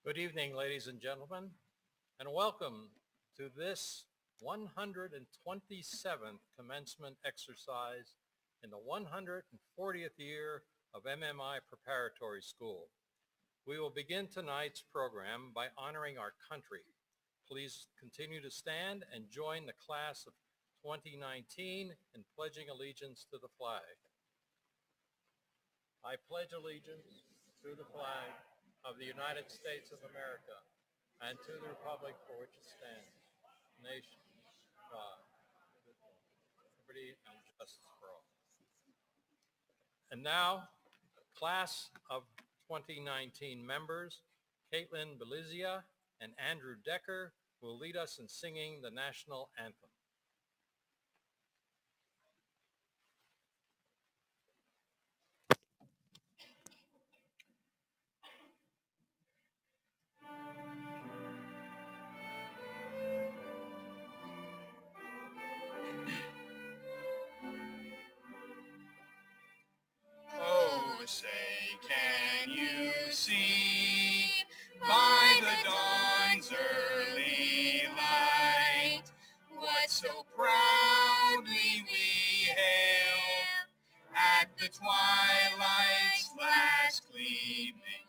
Good evening, ladies and gentlemen, and welcome to this 127th commencement exercise in the 140th year of MMI Preparatory School. We will begin tonight's program by honoring our country. Please continue to stand and join the class of 2019 in pledging allegiance to the flag. I pledge allegiance to the flag of the United States of America and to the republic for which it stands, nation, God, liberty and justice for all. And now, class of 2019 members, Caitlin Belizia and Andrew Decker will lead us in singing the national anthem. Oh, say, can you see by the dawn's early light what so proudly we hailed at the twilight's last gleaming,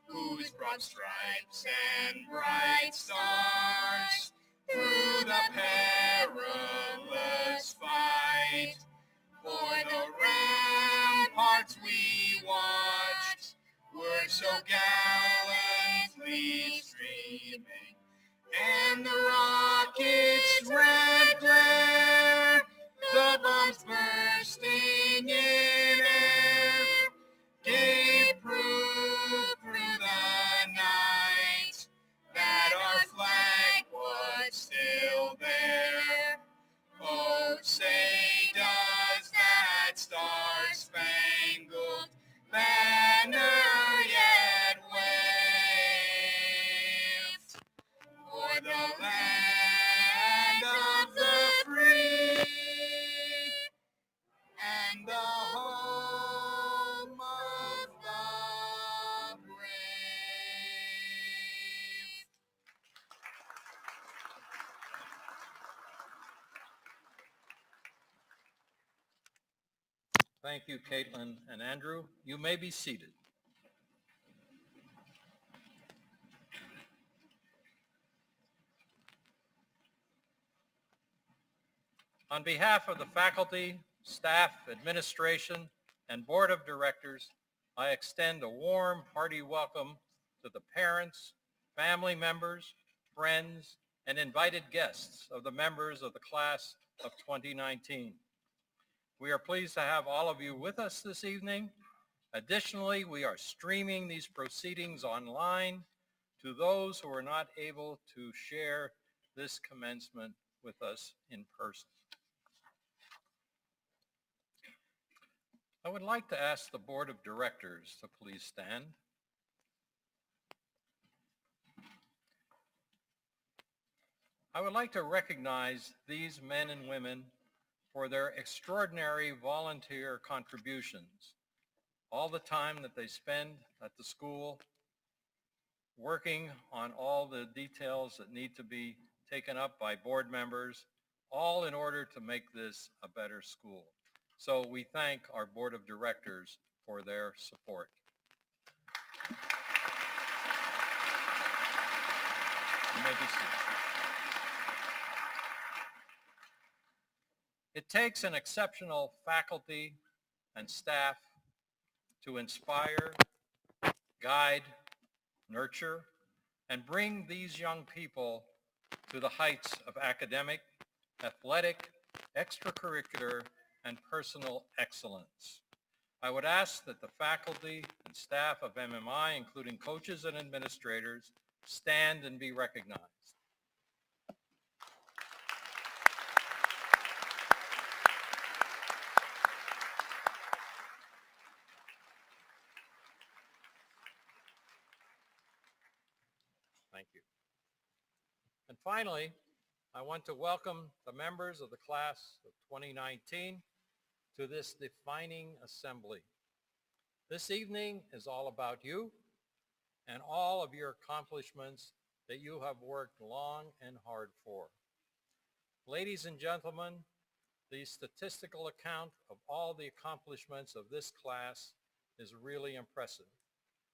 whose broad stripes and bright stars through the perilous fight for the ramparts we watched were so gallantly streaming, and the rockets' red glare, the bombs bursting in air, gave proof through the night that our flag was still there. Oh, say does that star-spangled banner yet wave for the land of the free and the home of the brave. Thank you, Caitlin and Andrew. You may be seated. On behalf of the faculty, staff, administration, and board of directors, I extend a warm, hearty welcome to the parents, family members, friends, and invited guests of the members of the class of 2019. We are pleased to have all of you with us this evening. Additionally, we are streaming these proceedings online to those who are not able to share this commencement with us in person. I would like to ask the Board of Directors to please stand. I would like to recognize these men and women for their extraordinary volunteer contributions, all the time that they spend at the school, working on all the details that need to be taken up by board members, all in order to make this a better school. So we thank our board of directors for their support. You may be seated. It takes an exceptional faculty and staff to inspire, guide, nurture, and bring these young people to the heights of academic, athletic, extracurricular, and personal excellence. I would ask that the faculty and staff of MMI, including coaches and administrators, stand and be recognized. Thank you. And finally, I want to welcome the members of the class of 2019 to this defining assembly. This evening is all about you and all of your accomplishments that you have worked long and hard for. Ladies and gentlemen, the statistical account of all the accomplishments of this class is really impressive,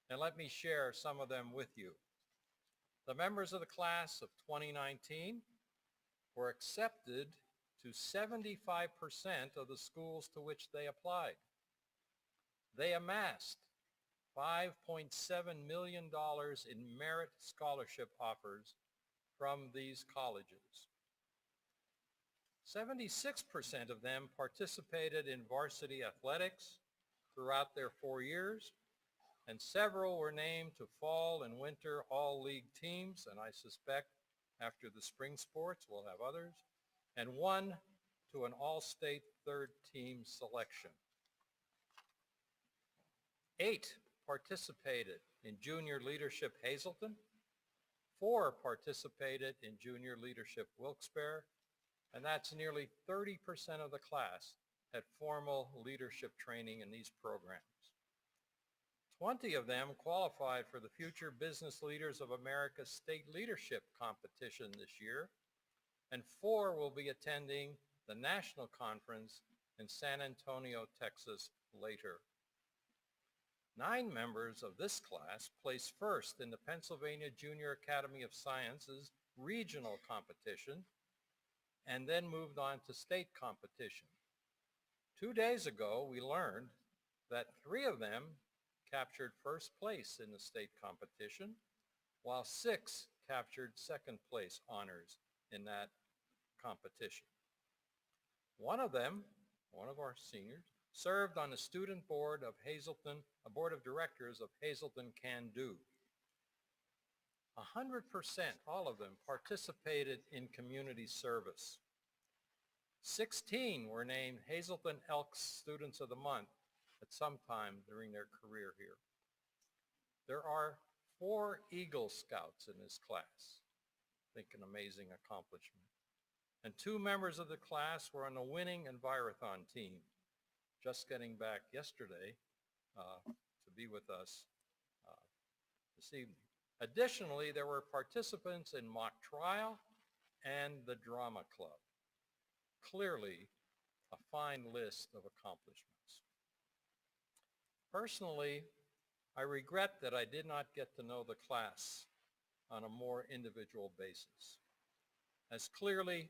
and let me share some of them with you. The members of the class of 2019 were accepted to 75% of the schools to which they applied. They amassed $5.7 million in merit scholarship offers from these colleges. 76% of them participated in varsity athletics throughout their 4 years, and several were named to fall and winter all-league teams, and I suspect after the spring sports we'll have others, and one to an all-state third-team selection. 8 participated in Junior Leadership Hazleton, 4 participated in Junior Leadership Wilkes-Barre, and that's nearly 30% of the class had formal leadership training in these programs. 20 of them qualified for the Future Business Leaders of America State Leadership Competition this year, and 4 will be attending the national conference in San Antonio, Texas later. 9 members of this class placed first in the Pennsylvania Junior Academy of Sciences regional competition and then moved on to state competition. 2 days ago, we learned that 3 of them captured first place in the state competition, while 6 captured second place honors in that competition. One of them, one of our seniors, served on the student board of Hazleton, a board of directors of Hazleton Can Do. 100%, all of them, participated in community service. 16 were named Hazleton Elks Students of the Month at some time during their career here. There are 4 Eagle Scouts in this class. I think an amazing accomplishment. And 2 members of the class were on the winning Envirothon team, just getting back yesterday to be with us this evening. Additionally, there were participants in mock trial and the drama club. Clearly, a fine list of accomplishments. Personally, I regret that I did not get to know the class on a more individual basis, as clearly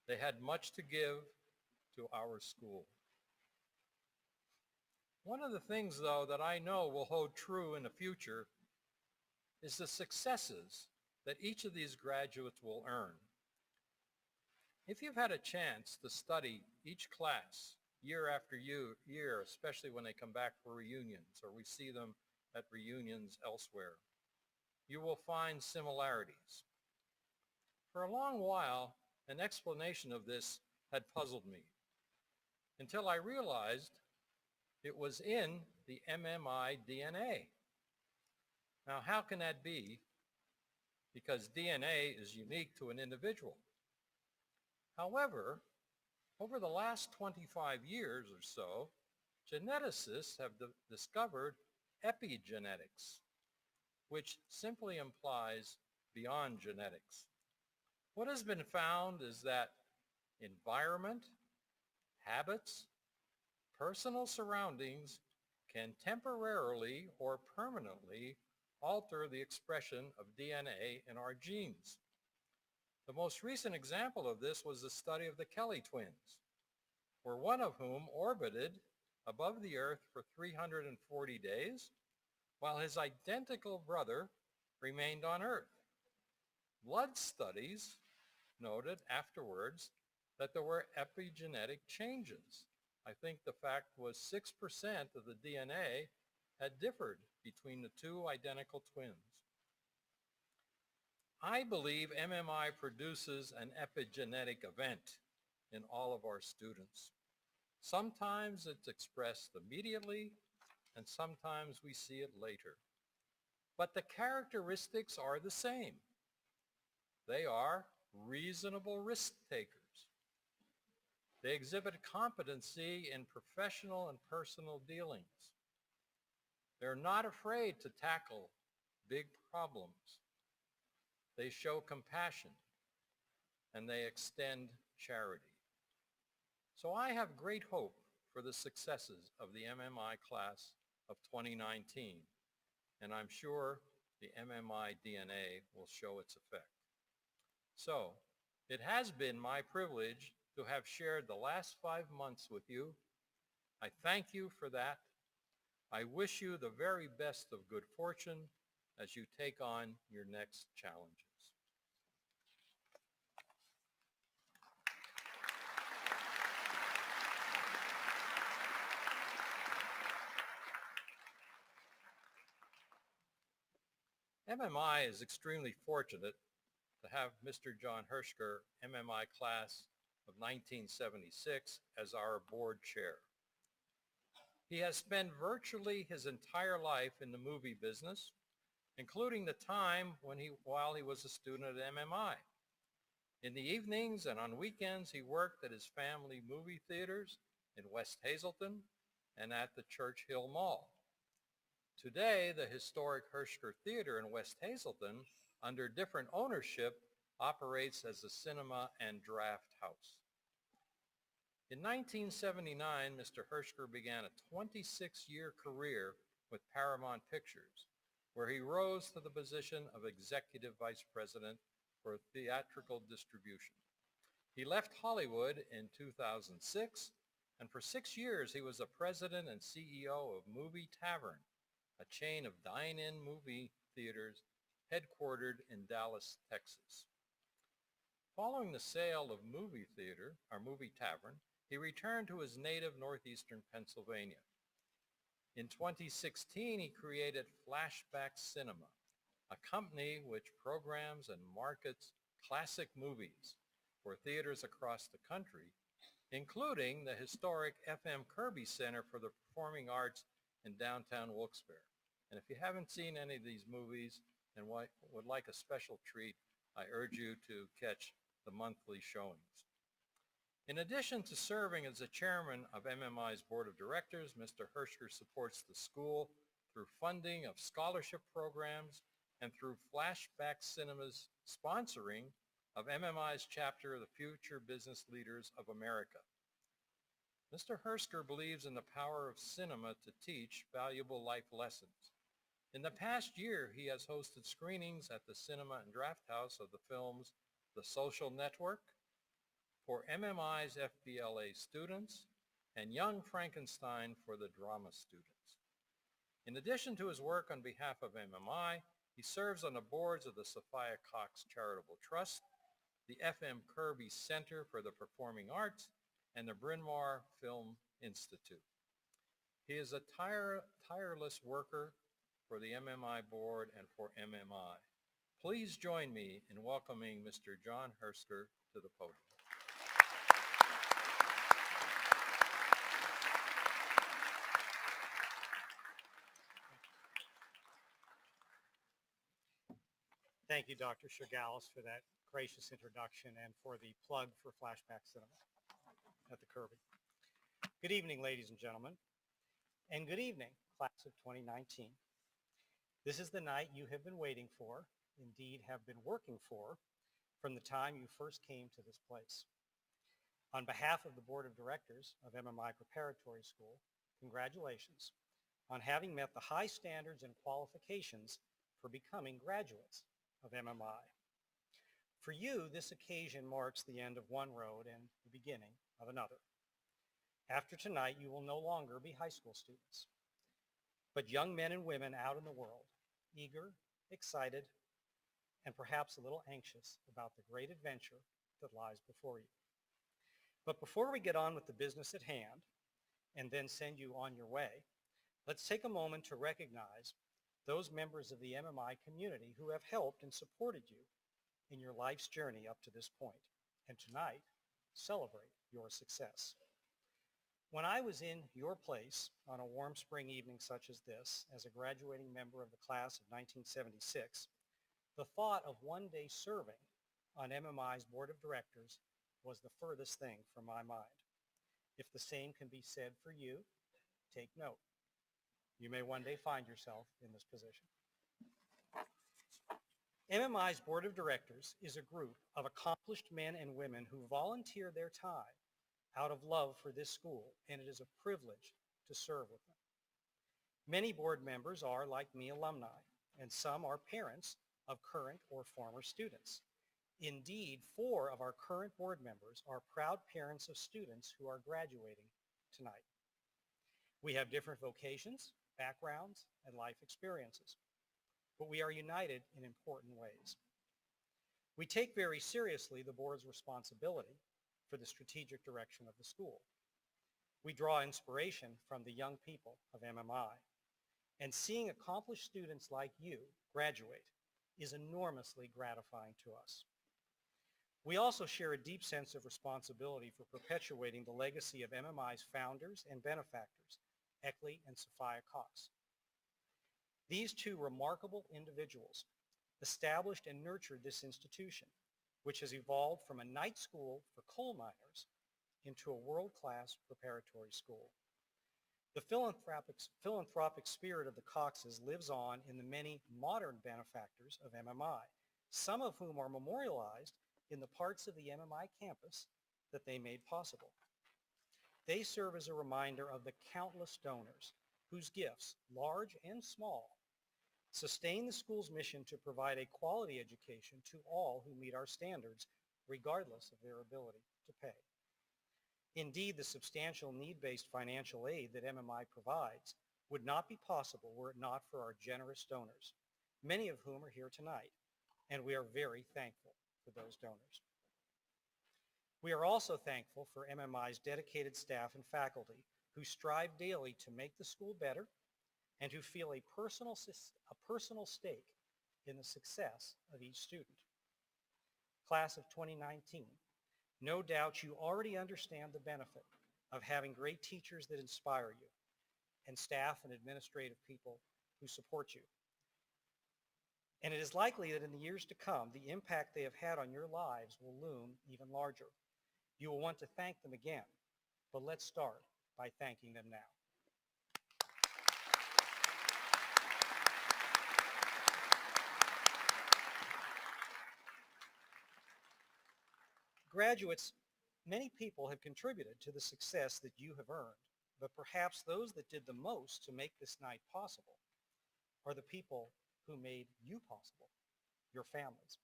they had much to give to our school. One of the things, though, that I know will hold true in the future is the successes that each of these graduates will earn. If you've had a chance to study each class year after year, especially when they come back for reunions or we see them at reunions elsewhere, you will find similarities. For a long while, an explanation of this had puzzled me until I realized it was in the MMI DNA. Now, how can that be? Because DNA is unique to an individual. However, over the last 25 years or so, geneticists have discovered epigenetics, which simply implies beyond genetics. What has been found is that environment, habits, personal surroundings can temporarily or permanently alter the expression of DNA in our genes. The most recent example of this was the study of the Kelly twins, where one of whom orbited above the Earth for 340 days, while his identical brother remained on Earth. Blood studies noted afterwards that there were epigenetic changes. I think the fact was 6% of the DNA had differed between the 2 identical twins. I believe MMI produces an epigenetic event in all of our students. Sometimes it's expressed immediately, and sometimes we see it later. But the characteristics are the same. They are reasonable risk takers. They exhibit competency in professional and personal dealings. They're not afraid to tackle big problems. They show compassion and they extend charity. So I have great hope for the successes of the MMI class of 2019, and I'm sure the MMI DNA will show its effect. So it has been my privilege to have shared the last 5 months with you. I thank you for that. I wish you the very best of good fortune as you take on your next challenges. MMI is extremely fortunate to have Mr. John Hershker, MMI class of 1976, as our board chair. He has spent virtually his entire life in the movie business, including the time while he was a student at MMI. In the evenings and on weekends, he worked at his family movie theaters in West Hazleton and at the Churchill Mall. Today, the historic Hershker Theater in West Hazleton, under different ownership, operates as a cinema and draft house. In 1979, Mr. Hershker began a 26-year career with Paramount Pictures, where he rose to the position of Executive Vice President for theatrical distribution. He left Hollywood in 2006, and for 6 years he was the president and CEO of Movie Tavern, a chain of dine-in movie theaters headquartered in Dallas, Texas. Following the sale of Movie Tavern, he returned to his native northeastern Pennsylvania. In 2016, he created Flashback Cinema, a company which programs and markets classic movies for theaters across the country, including the historic F.M. Kirby Center for the Performing Arts in downtown Wilkes-Barre. And if you haven't seen any of these movies and would like a special treat, I urge you to catch the monthly showings. In addition to serving as the chairman of MMI's board of directors, Mr. Hershker supports the school through funding of scholarship programs and through Flashback Cinema's sponsoring of MMI's chapter of the Future Business Leaders of America. Mr. Hershker believes in the power of cinema to teach valuable life lessons. In the past year, he has hosted screenings at the Cinema and Draft House of the films The Social Network for MMI's FBLA students and Young Frankenstein for the drama students. In addition to his work on behalf of MMI, he serves on the boards of the Sophia Cox Charitable Trust, the F.M. Kirby Center for the Performing Arts, and the Bryn Mawr Film Institute. He is a tireless worker for the MMI board and for MMI. Please join me in welcoming Mr. John Hershker to the podium. Thank you, Dr. Shigalis, for that gracious introduction and for the plug for Flashback Cinema at the Kirby. Good evening, ladies and gentlemen, and good evening, class of 2019. This is the night you have been waiting for, indeed have been working for, from the time you first came to this place. On behalf of the Board of Directors of MMI Preparatory School, congratulations on having met the high standards and qualifications for becoming graduates of MMI. For you, this occasion marks the end of one road and the beginning of another. After tonight, you will no longer be high school students, but young men and women out in the world, eager, excited, and perhaps a little anxious about the great adventure that lies before you. But before we get on with the business at hand and then send you on your way, let's take a moment to recognize those members of the MMI community who have helped and supported you in your life's journey up to this point, and tonight, celebrate your success. When I was in your place on a warm spring evening such as this, as a graduating member of the class of 1976, the thought of one day serving on MMI's board of directors was the furthest thing from my mind. If the same can be said for you, take note. You may one day find yourself in this position. MMI's Board of Directors is a group of accomplished men and women who volunteer their time out of love for this school, and it is a privilege to serve with them. Many board members are, like me, alumni, and some are parents of current or former students. Indeed, 4 of our current board members are proud parents of students who are graduating tonight. We have different vocations, backgrounds, and life experiences, but we are united in important ways. We take very seriously the board's responsibility for the strategic direction of the school. We draw inspiration from the young people of MMI, and seeing accomplished students like you graduate is enormously gratifying to us. We also share a deep sense of responsibility for perpetuating the legacy of MMI's founders and benefactors, Eckley and Sophia Cox. These 2 remarkable individuals established and nurtured this institution, which has evolved from a night school for coal miners into a world-class preparatory school. The philanthropic spirit of the Coxes lives on in the many modern benefactors of MMI, some of whom are memorialized in the parts of the MMI campus that they made possible. They serve as a reminder of the countless donors whose gifts, large and small, sustain the school's mission to provide a quality education to all who meet our standards, regardless of their ability to pay. Indeed, the substantial need-based financial aid that MMI provides would not be possible were it not for our generous donors, many of whom are here tonight, and we are very thankful for those donors. We are also thankful for MMI's dedicated staff and faculty who strive daily to make the school better and who feel a personal stake in the success of each student. Class of 2019, no doubt you already understand the benefit of having great teachers that inspire you and staff and administrative people who support you. And it is likely that in the years to come, the impact they have had on your lives will loom even larger. You will want to thank them again, but let's start by thanking them now. Graduates, many people have contributed to the success that you have earned, but perhaps those that did the most to make this night possible are the people who made you possible, your families.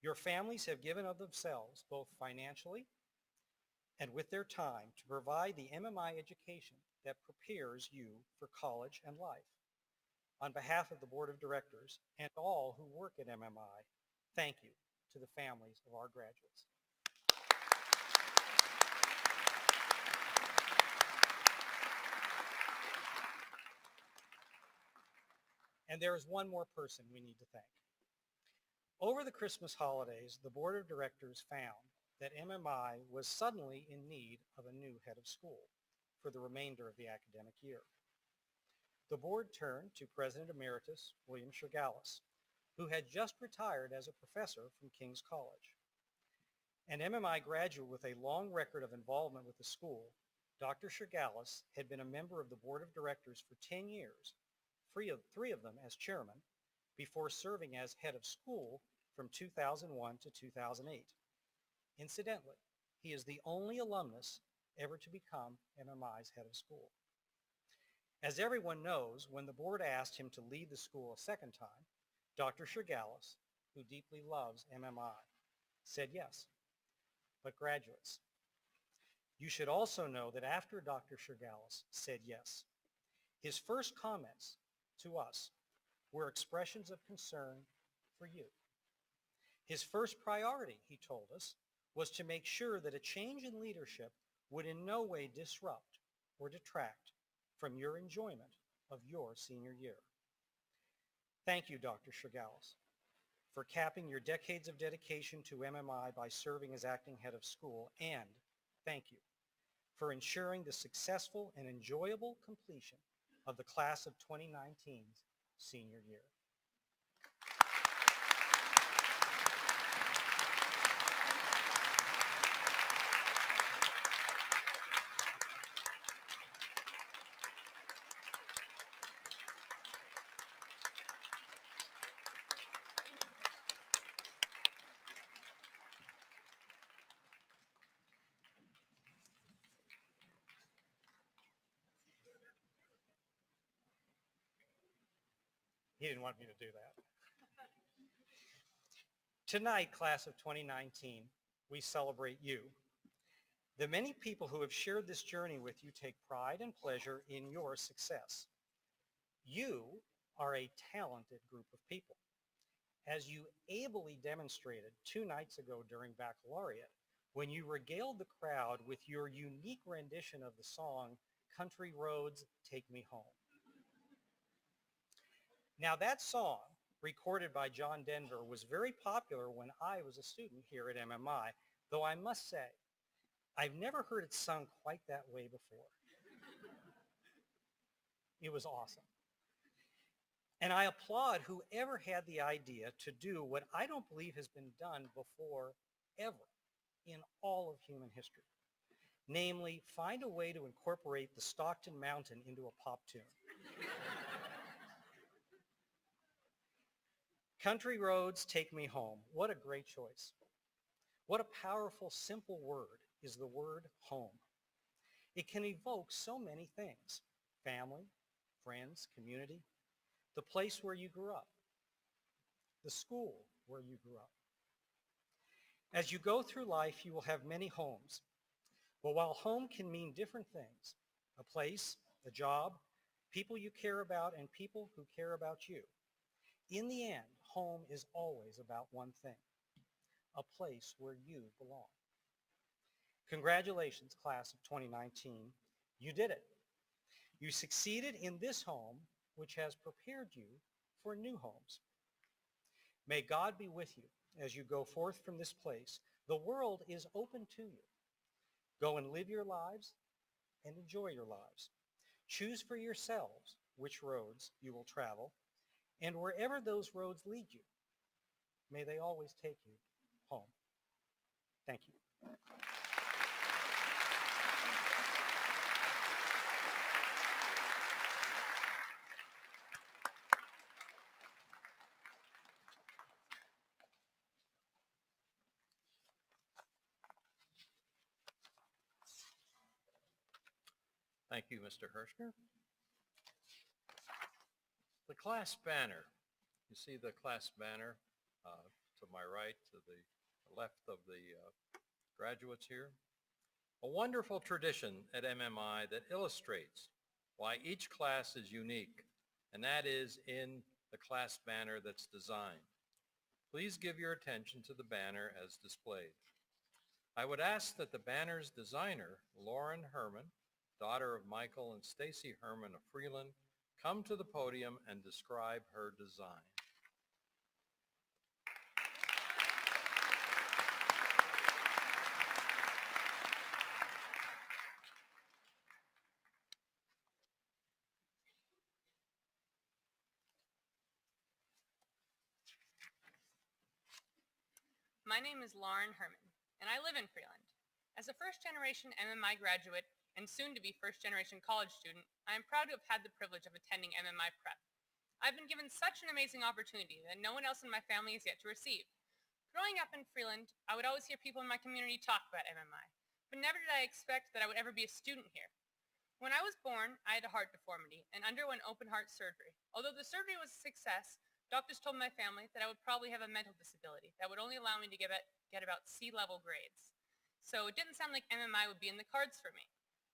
Your families have given of themselves, both financially and with their time, to provide the MMI education that prepares you for college and life. On behalf of the Board of Directors and all who work at MMI, thank you to the families of our graduates. And there is one more person we need to thank. Over the Christmas holidays, the Board of Directors found that MMI was suddenly in need of a new head of school for the remainder of the academic year. The board turned to President Emeritus William Shergalis, who had just retired as a professor from King's College. An MMI graduate with a long record of involvement with the school, Dr. Shergalis had been a member of the Board of Directors for 10 years, three of them as chairman, before serving as head of school from 2001 to 2008. Incidentally, he is the only alumnus ever to become MMI's head of school. As everyone knows, when the board asked him to lead the school a second time, Dr. Shergalis, who deeply loves MMI, said yes. But graduates, you should also know that after Dr. Shergalis said yes, his first comments to us were expressions of concern for you. His first priority, he told us, was to make sure that a change in leadership would in no way disrupt or detract from your enjoyment of your senior year. Thank you, Dr. Shergalis, for capping your decades of dedication to MMI by serving as acting head of school, and thank you for ensuring the successful and enjoyable completion of the class of 2019's senior year. He didn't want me to do that. Tonight, class of 2019, we celebrate you. The many people who have shared this journey with you take pride and pleasure in your success. You are a talented group of people. As you ably demonstrated 2 nights ago during baccalaureate, when you regaled the crowd with your unique rendition of the song, Country Roads, Take Me Home. Now that song, recorded by John Denver, was very popular when I was a student here at MMI, though I must say, I've never heard it sung quite that way before. It was awesome. And I applaud whoever had the idea to do what I don't believe has been done before ever in all of human history. Namely, find a way to incorporate the Stockton Mountain into a pop tune. Country Roads, Take Me Home. What a great choice. What a powerful, simple word is the word home. It can evoke so many things: family, friends, community, the place where you grew up, the school where you grew up. As you go through life, you will have many homes. But while home can mean different things, a place, a job, people you care about, and people who care about you, in the end, home is always about one thing: a place where you belong. Congratulations, class of 2019. You did it. You succeeded in this home, which has prepared you for new homes. May God be with you as you go forth from this place. The world is open to you. Go and live your lives and enjoy your lives. Choose for yourselves which roads you will travel, and wherever those roads lead you, may they always take you home. Thank you. Thank you, Mr. Hirschner. The class banner. You see the class banner to my right, to the left of the graduates here. A wonderful tradition at MMI that illustrates why each class is unique, and that is in the class banner that's designed. Please give your attention to the banner as displayed. I would ask that the banner's designer, Lauren Herman, daughter of Michael and Stacy Herman of Freeland, come to the podium and describe her design. My name is Lauren Herman, and I live in Freeland. As a first-generation MMI graduate and soon-to-be first-generation college student, I am proud to have had the privilege of attending MMI Prep. I've been given such an amazing opportunity that no one else in my family has yet to receive. Growing up in Freeland, I would always hear people in my community talk about MMI, but never did I expect that I would ever be a student here. When I was born, I had a heart deformity and underwent open-heart surgery. Although the surgery was a success, doctors told my family that I would probably have a mental disability that would only allow me to get about C-level grades. So it didn't sound like MMI would be in the cards for me.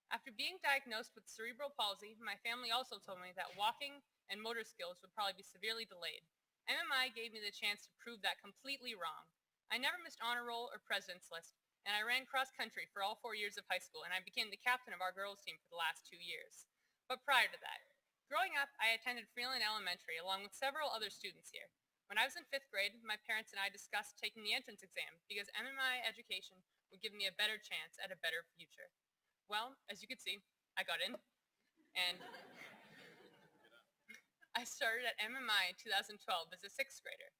After being diagnosed with cerebral palsy, my family also told me that walking and motor skills would probably be severely delayed. MMI gave me the chance to prove that completely wrong. I never missed honor roll or president's list, and I ran cross country for all 4 years of high school, and I became the captain of our girls team for the last 2 years. But prior to that, growing up, I attended Freeland Elementary along with several other students here. When I was in 5th grade, my parents and I discussed taking the entrance exam because MMI education would give me a better chance at a better future. Well, as you can see, I got in, and I started at MMI in 2012 as a 6th grader.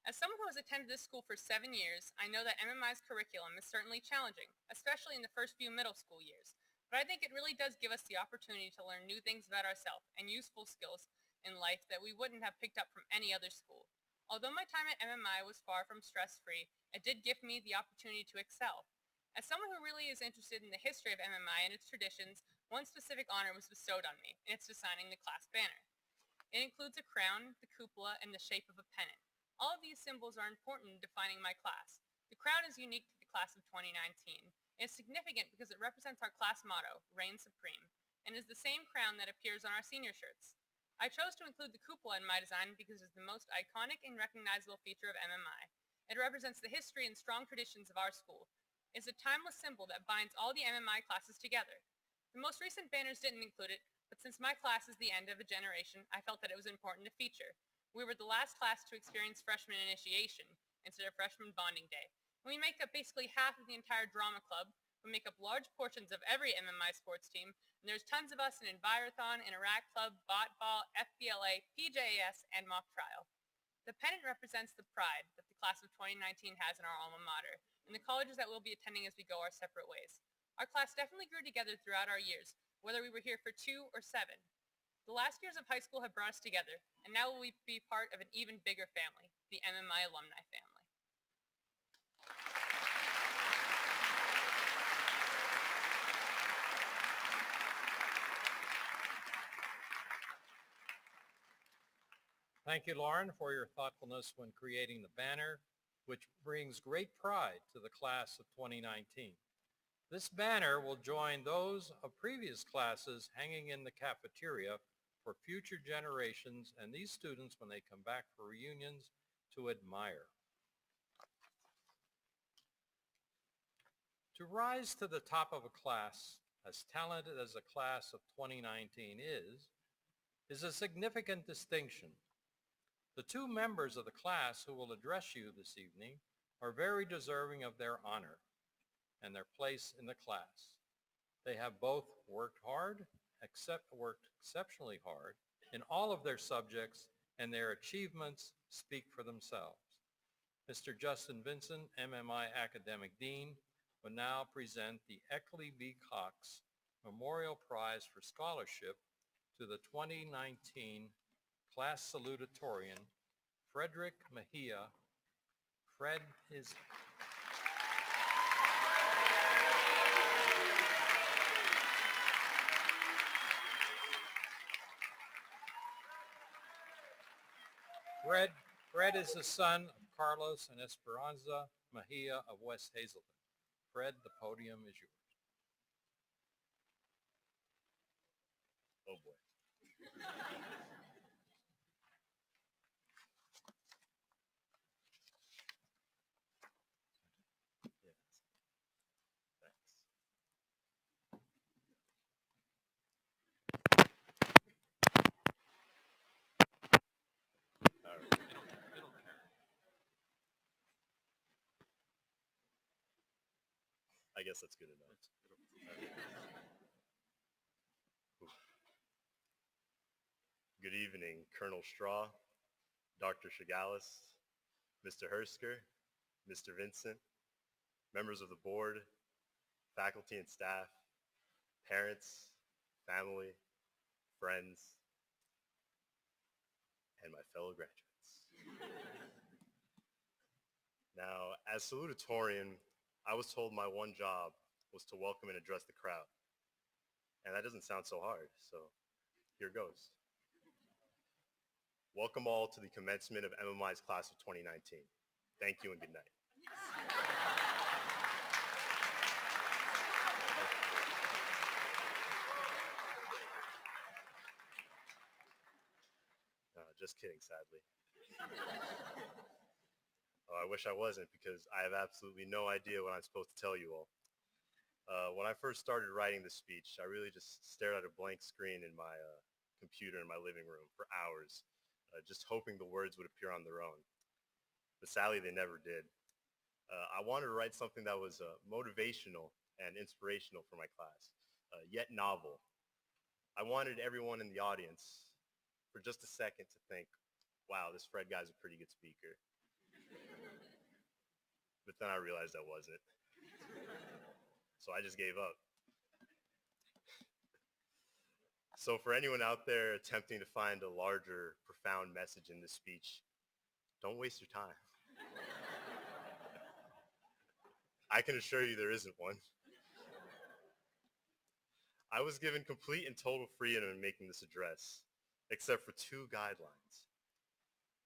As someone who has attended this school for 7 years, I know that MMI's curriculum is certainly challenging, especially in the first few middle school years. But I think it really does give us the opportunity to learn new things about ourselves and useful skills in life that we wouldn't have picked up from any other school. Although my time at MMI was far from stress-free, it did give me the opportunity to excel. As someone who really is interested in the history of MMI and its traditions, one specific honor was bestowed on me, and it's designing the class banner. It includes a crown, the cupola, and the shape of a pennant. All of these symbols are important in defining my class. The crown is unique to the class of 2019. It's significant because it represents our class motto, Reign Supreme, and is the same crown that appears on our senior shirts. I chose to include the cupola in my design because it's the most iconic and recognizable feature of MMI. It represents the history and strong traditions of our school. It's a timeless symbol that binds all the MMI classes together. The most recent banners didn't include it, but since my class is the end of a generation, I felt that it was important to feature. We were the last class to experience freshman initiation instead of freshman bonding day. And we make up basically half of the entire drama club. We make up large portions of every MMI sports team, and there's tons of us in Envirothon, Interact Club, Botball, FBLA, PJAS, and Mock Trial. The pennant represents the pride that the class of 2019 has in our alma mater, and the colleges that we'll be attending as we go our separate ways. Our class definitely grew together throughout our years, whether we were here for 2 or 7. The last years of high school have brought us together, and now we'll be part of an even bigger family, the MMI alumni family. Thank you, Lauren, for your thoughtfulness when creating the banner, which brings great pride to the class of 2019. This banner will join those of previous classes hanging in the cafeteria for future generations and these students when they come back for reunions to admire. To rise to the top of a class as talented as the class of 2019 is a significant distinction. The 2 members of the class who will address you this evening are very deserving of their honor and their place in the class. They have both worked exceptionally hard in all of their subjects, and their achievements speak for themselves. Mr. Justin Vincent, MMI Academic Dean, will now present the Eckley B. Cox Memorial Prize for Scholarship to the 2019 Class Salutatorian, Frederick Mejia. Fred is... Fred is the son of Carlos and Esperanza Mejia of West Hazelton. Fred, the podium is yours. Oh boy. Yes. Thanks. All right. I guess that's good enough. Good evening, Colonel Straw, Dr. Chagalis, Mr. Hersker, Mr. Vincent, members of the board, faculty and staff, parents, family, friends, and my fellow graduates. Now, as salutatorian, I was told my one job was to welcome and address the crowd. And that doesn't sound so hard, so here goes. Welcome all to the commencement of MMI's class of 2019. Thank you and good night. Just kidding, sadly. Oh, I wish I wasn't, because I have absolutely no idea what I'm supposed to tell you all. When I first started writing this speech, I really just stared at a blank screen in my computer in my living room for hours, just hoping the words would appear on their own. But sadly, they never did. I wanted to write something that was motivational and inspirational for my class, yet novel. I wanted everyone in the audience for just a second to think, wow, this Fred guy's a pretty good speaker. But then I realized I wasn't. So I just gave up. So for anyone out there attempting to find a larger, profound message in this speech, don't waste your time. I can assure you there isn't one. I was given complete and total freedom in making this address, except for two guidelines.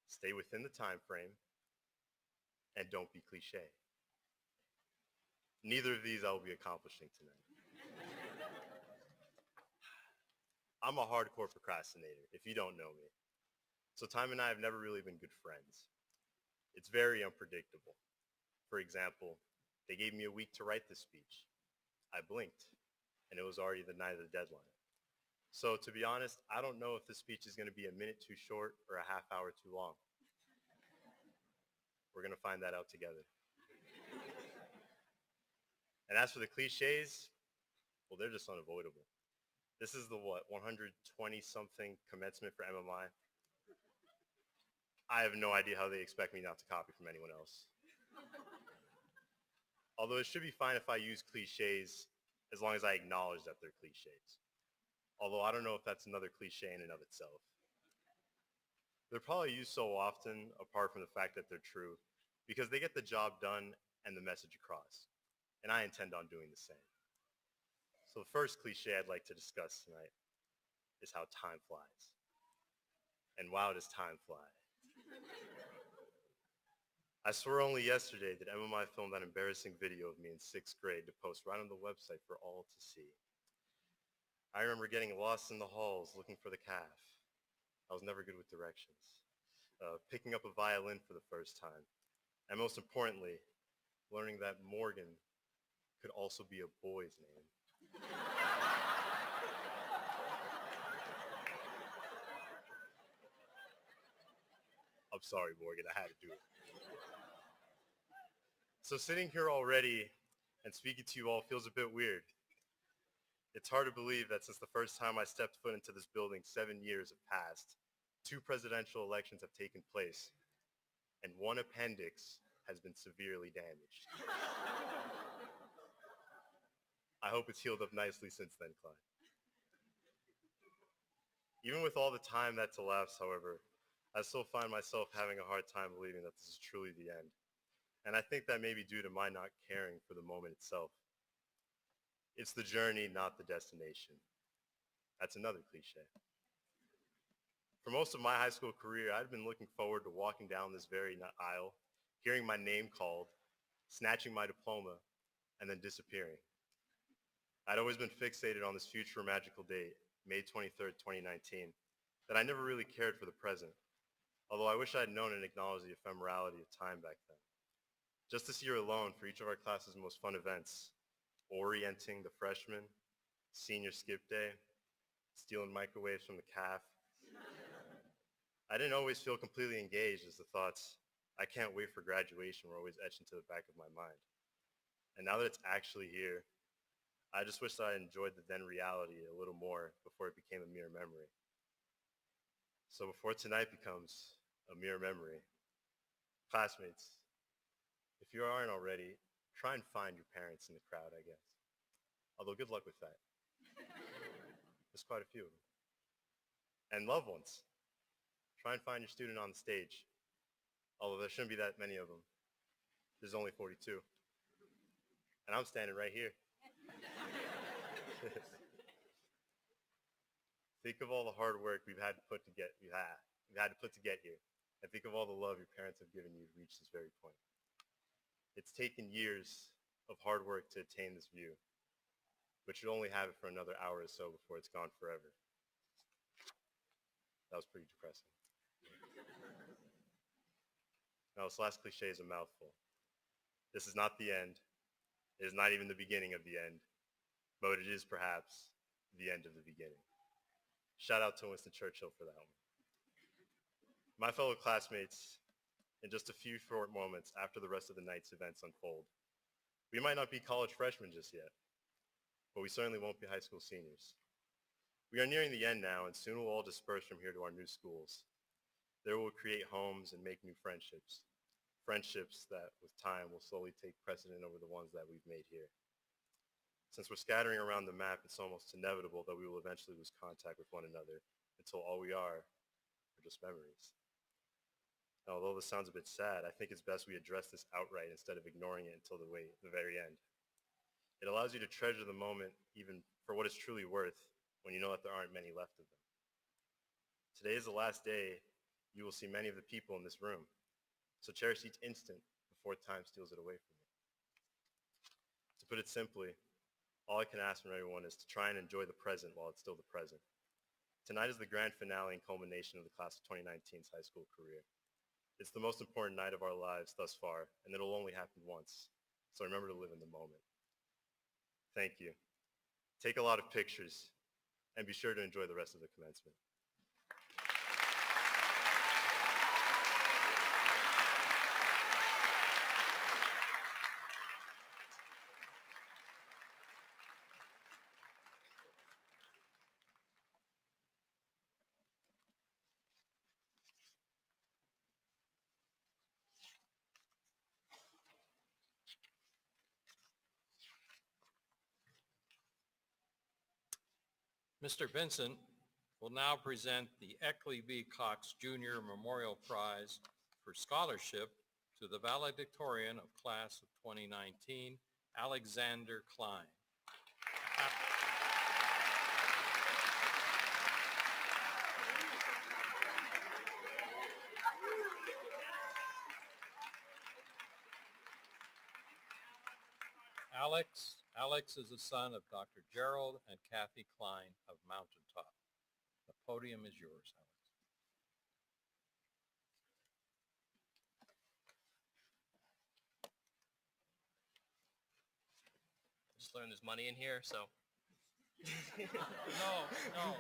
Stay within the time frame and don't be cliche. Neither of these I will be accomplishing tonight. I'm a hardcore procrastinator, if you don't know me. So Time and I have never really been good friends. It's very unpredictable. For example, they gave me a week to write this speech. I blinked, and it was already the night of the deadline. So to be honest, I don't know if this speech is going to be a minute too short or a half hour too long. We're going to find that out together. And as for the cliches, well, they're just unavoidable. This is the 120-something commencement for MMI. I have no idea how they expect me not to copy from anyone else. Although it should be fine if I use cliches as long as I acknowledge that they're cliches. Although I don't know if that's another cliche in and of itself. They're probably used so often, apart from the fact that they're true, because they get the job done and the message across. And I intend on doing the same. So the first cliche I'd like to discuss tonight is how time flies. And wow, does time fly. I swear only yesterday did MMI film that embarrassing video of me in 6th grade to post right on the website for all to see. I remember getting lost in the halls looking for the calf. I was never good with directions. Picking up a violin for the first time. And most importantly, learning that Morgan could also be a boy's name. I'm sorry, Morgan, I had to do it. So sitting here already and speaking to you all feels a bit weird. It's hard to believe that since the first time I stepped foot into this building, 7 years have passed, 2 presidential elections have taken place, and 1 appendix has been severely damaged. I hope it's healed up nicely since then, Clyde. Even with all the time that's elapsed, however, I still find myself having a hard time believing that this is truly the end. And I think that may be due to my not caring for the moment itself. It's the journey, not the destination. That's another cliche. For most of my high school career, I'd been looking forward to walking down this very aisle, hearing my name called, snatching my diploma, and then disappearing. I'd always been fixated on this future magical date, May 23rd, 2019, that I never really cared for the present, although I wish I had known and acknowledged the ephemerality of time back then. Just this year alone, for each of our class's most fun events, orienting the freshmen, senior skip day, stealing microwaves from the calf, I didn't always feel completely engaged as the thoughts, I can't wait for graduation, were always etched into the back of my mind. And now that it's actually here, I just wish that I enjoyed the then reality a little more before it became a mere memory. So before tonight becomes a mere memory, classmates, if you aren't already, try and find your parents in the crowd, I guess. Although good luck with that. There's quite a few of them. And loved ones. Try and find your student on the stage. Although there shouldn't be that many of them. There's only 42. And I'm standing right here. Think of all the hard work we've had to put to get here. And think of all the love your parents have given you to reach this very point. It's taken years of hard work to attain this view, but you'll only have it for another hour or so before it's gone forever. That was pretty depressing. Now, this last cliche is a mouthful. This is not the end. It is not even the beginning of the end, but it is perhaps the end of the beginning. Shout out to Winston Churchill for that one. My fellow classmates, in just a few short moments after the rest of the night's events unfold, we might not be college freshmen just yet, but we certainly won't be high school seniors. We are nearing the end now, and soon we'll all disperse from here to our new schools. There we'll create homes and make new friendships. Friendships that, with time, will slowly take precedent over the ones that we've made here. Since we're scattering around the map, it's almost inevitable that we will eventually lose contact with one another until all we are just memories. Now, although this sounds a bit sad, I think it's best we address this outright instead of ignoring it until the very end. It allows you to treasure the moment even for what it's truly worth when you know that there aren't many left of them. Today is the last day you will see many of the people in this room, so cherish each instant before time steals it away from you. To put it simply, all I can ask from everyone is to try and enjoy the present while it's still the present. Tonight is the grand finale and culmination of the class of 2019's high school career. It's the most important night of our lives thus far, and it'll only happen once, so remember to live in the moment. Thank you. Take a lot of pictures, and be sure to enjoy the rest of the commencement. Mr. Vincent will now present the Eckley B. Cox Jr. Memorial Prize for Scholarship to the valedictorian of class of 2019, Alexander Klein. Alex is the son of Dr. Gerald and Kathy Klein of Mountaintop. The podium is yours, Alex. Just learned there's money in here, so. No.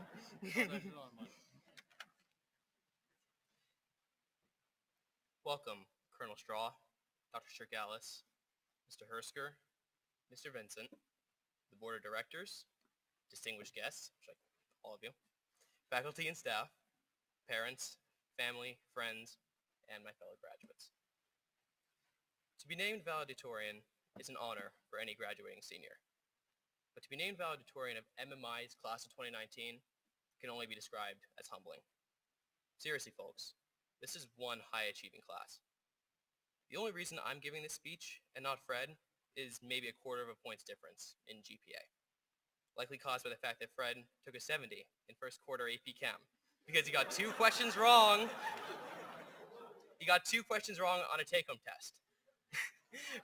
Welcome, Colonel Straw, Dr. Strigalis, Mr. Hersker, Mr. Vincent, the Board of Directors, distinguished guests, which like all of you, faculty and staff, parents, family, friends, and my fellow graduates. To be named valedictorian is an honor for any graduating senior. But to be named valedictorian of MMI's class of 2019 can only be described as humbling. Seriously, folks, this is one high-achieving class. The only reason I'm giving this speech and not Fred is maybe a quarter of a point's difference in GPA. Likely caused by the fact that Fred took a 70 in first quarter AP Chem because he got 2 questions wrong. He got 2 questions wrong on a take-home test.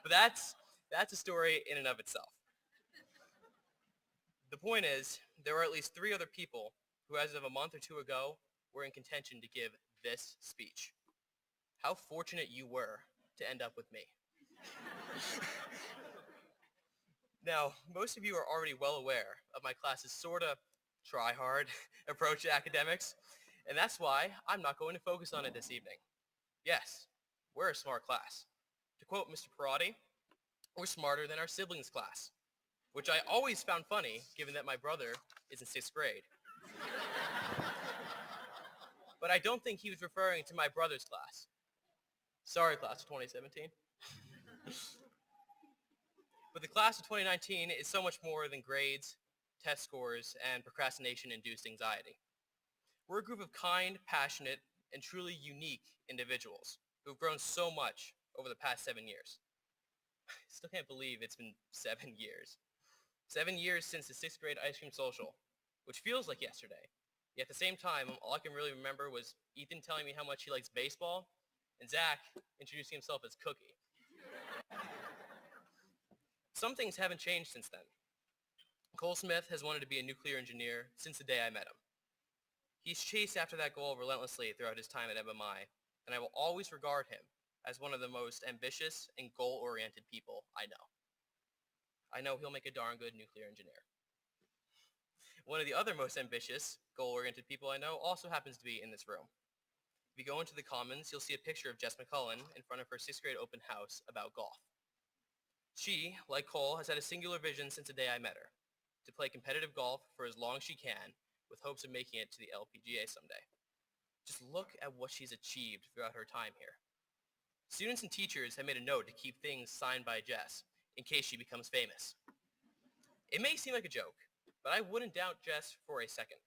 But that's a story in and of itself. The point is, there were at least 3 other people who, as of a month or 2 ago, were in contention to give this speech. How fortunate you were to end up with me. Now, most of you are already well aware of my class's sorta try-hard approach to academics, and that's why I'm not going to focus on it this evening. Yes, we're a smart class. To quote Mr. Parati, we're smarter than our siblings class, which I always found funny given that my brother is in 6th grade. But I don't think he was referring to my brother's class. Sorry, class of 2017. But the class of 2019 is so much more than grades, test scores, and procrastination-induced anxiety. We're a group of kind, passionate, and truly unique individuals who have grown so much over the past 7 years. I still can't believe it's been 7 years. 7 years since the 6th grade ice cream social, which feels like yesterday. Yet at the same time, all I can really remember was Ethan telling me how much he likes baseball, and Zach introducing himself as Cookie. Some things haven't changed since then. Cole Smith has wanted to be a nuclear engineer since the day I met him. He's chased after that goal relentlessly throughout his time at MMI, and I will always regard him as one of the most ambitious and goal-oriented people I know. I know he'll make a darn good nuclear engineer. One of the other most ambitious, goal-oriented people I know also happens to be in this room. If you go into the Commons, you'll see a picture of Jess McCullen in front of her 6th grade open house about golf. She, like Cole, has had a singular vision since the day I met her, to play competitive golf for as long as she can, with hopes of making it to the LPGA someday. Just look at what she's achieved throughout her time here. Students and teachers have made a note to keep things signed by Jess, in case she becomes famous. It may seem like a joke, but I wouldn't doubt Jess for a second.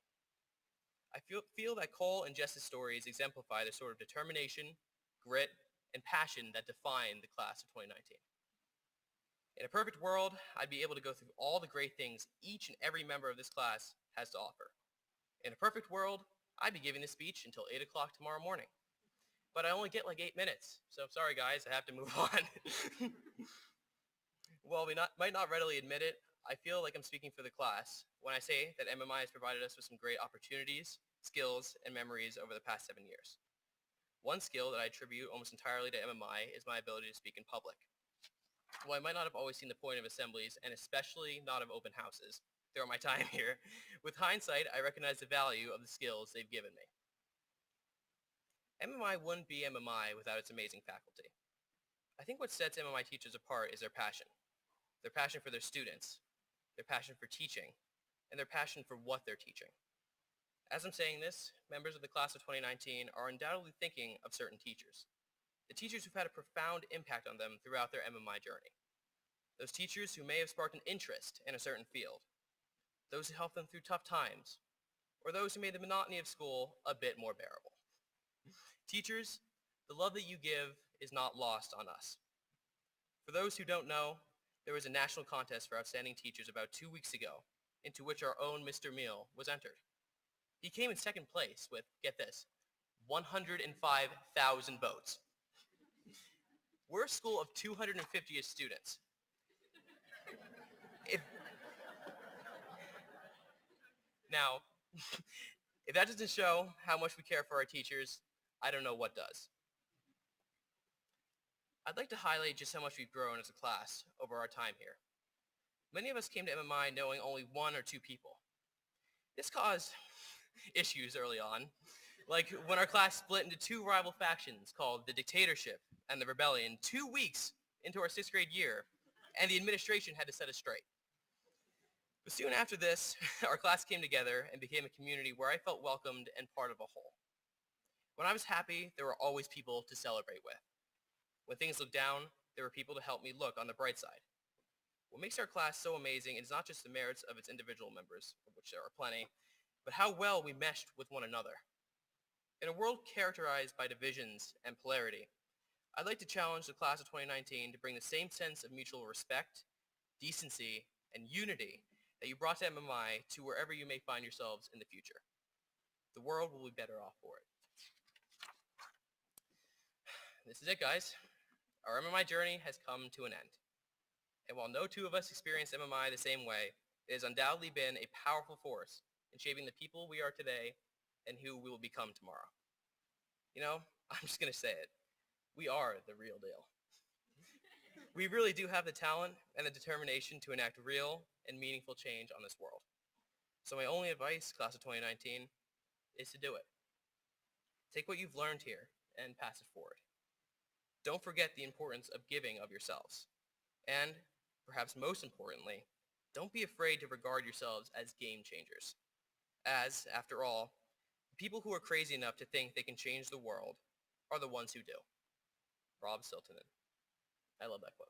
I feel that Cole and Jess's stories exemplify the sort of determination, grit, and passion that define the class of 2019. In a perfect world, I'd be able to go through all the great things each and every member of this class has to offer. In a perfect world, I'd be giving this speech until 8 o'clock tomorrow morning. But I only get like 8 minutes, so sorry guys, I have to move on. While we might not readily admit it, I feel like I'm speaking for the class when I say that MMI has provided us with some great opportunities, skills, and memories over the past 7 years. One skill that I attribute almost entirely to MMI is my ability to speak in public. While I might not have always seen the point of assemblies, and especially not of open houses, throughout my time here, with hindsight, I recognize the value of the skills they've given me. MMI wouldn't be MMI without its amazing faculty. I think what sets MMI teachers apart is their passion for their students, their passion for teaching, and their passion for what they're teaching. As I'm saying this, members of the class of 2019 are undoubtedly thinking of certain teachers. The teachers who've had a profound impact on them throughout their MMI journey. Those teachers who may have sparked an interest in a certain field. Those who helped them through tough times. Or those who made the monotony of school a bit more bearable. Teachers, the love that you give is not lost on us. For those who don't know, there was a national contest for outstanding teachers about 2 weeks ago, into which our own Mr. Meal was entered. He came in second place with, get this, 105,000 votes. We're a school of 250 students. Now, if that doesn't show how much we care for our teachers, I don't know what does. I'd like to highlight just how much we've grown as a class over our time here. Many of us came to MMI knowing only 1 or 2 people. This caused issues early on, like when our class split into 2 rival factions called the Dictatorship and the Rebellion 2 weeks into our 6th grade year, and the administration had to set us straight. But soon after this, our class came together and became a community where I felt welcomed and part of a whole. When I was happy, there were always people to celebrate with. When things looked down, there were people to help me look on the bright side. What makes our class so amazing is not just the merits of its individual members, of which there are plenty, but how well we meshed with one another. In a world characterized by divisions and polarity, I'd like to challenge the class of 2019 to bring the same sense of mutual respect, decency, and unity that you brought to MMI to wherever you may find yourselves in the future. The world will be better off for it. This is it, guys. Our MMI journey has come to an end. And while no 2 of us experienced MMI the same way, it has undoubtedly been a powerful force in shaping the people we are today and who we will become tomorrow. You know, I'm just going to say it. We are the real deal. We really do have the talent and the determination to enact real and meaningful change on this world. So my only advice, class of 2019, is to do it. Take what you've learned here and pass it forward. Don't forget the importance of giving of yourselves. And, perhaps most importantly, don't be afraid to regard yourselves as game changers. As, after all, people who are crazy enough to think they can change the world are the ones who do. Rob Siltonen. I love that quote.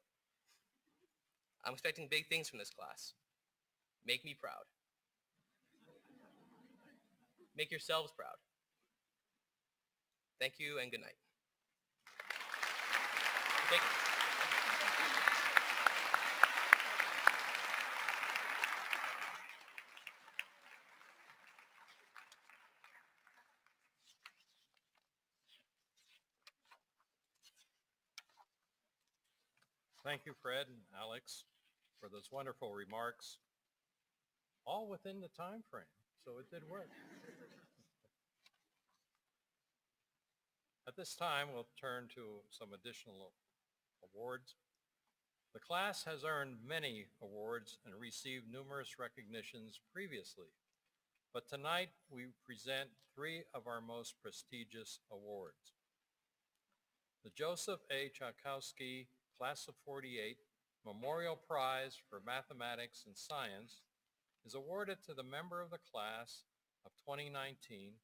I'm expecting big things from this class. Make me proud. Make yourselves proud. Thank you and good night. Thank you. Thank you, Fred and Alex, for those wonderful remarks, all within the time frame, so it did work. At this time, we'll turn to some additional awards. The class has earned many awards and received numerous recognitions previously, but tonight we present 3 of our most prestigious awards. The Joseph A. Tchaikovsky Class of 48 Memorial Prize for Mathematics and Science is awarded to the member of the class of 2019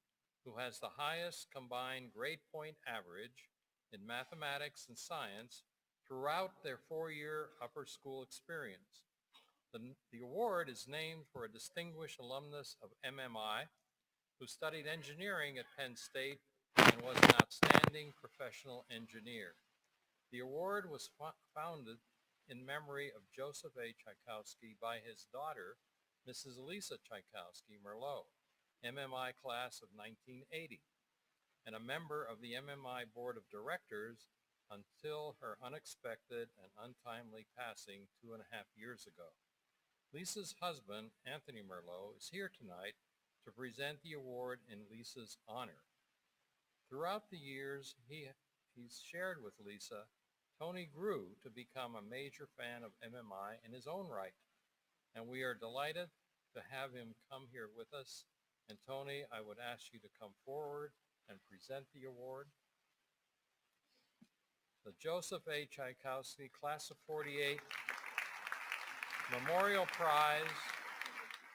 who has the highest combined grade point average in mathematics and science throughout their 4-year upper school experience. The award is named for a distinguished alumnus of MMI who studied engineering at Penn State and was an outstanding professional engineer. The award was founded in memory of Joseph A. Tchaikovsky by his daughter, Mrs. Lisa Tchaikovsky Merlot, MMI class of 1980, and a member of the MMI Board of Directors until her unexpected and untimely passing 2.5 years ago. Lisa's husband, Anthony Merlot, is here tonight to present the award in Lisa's honor. Throughout the years he's shared with Lisa, Tony grew to become a major fan of MMI in his own right, and we are delighted to have him come here with us. And Tony, I would ask you to come forward and present the award. The Joseph A. Tchaikovsky Class of 48 Memorial Prize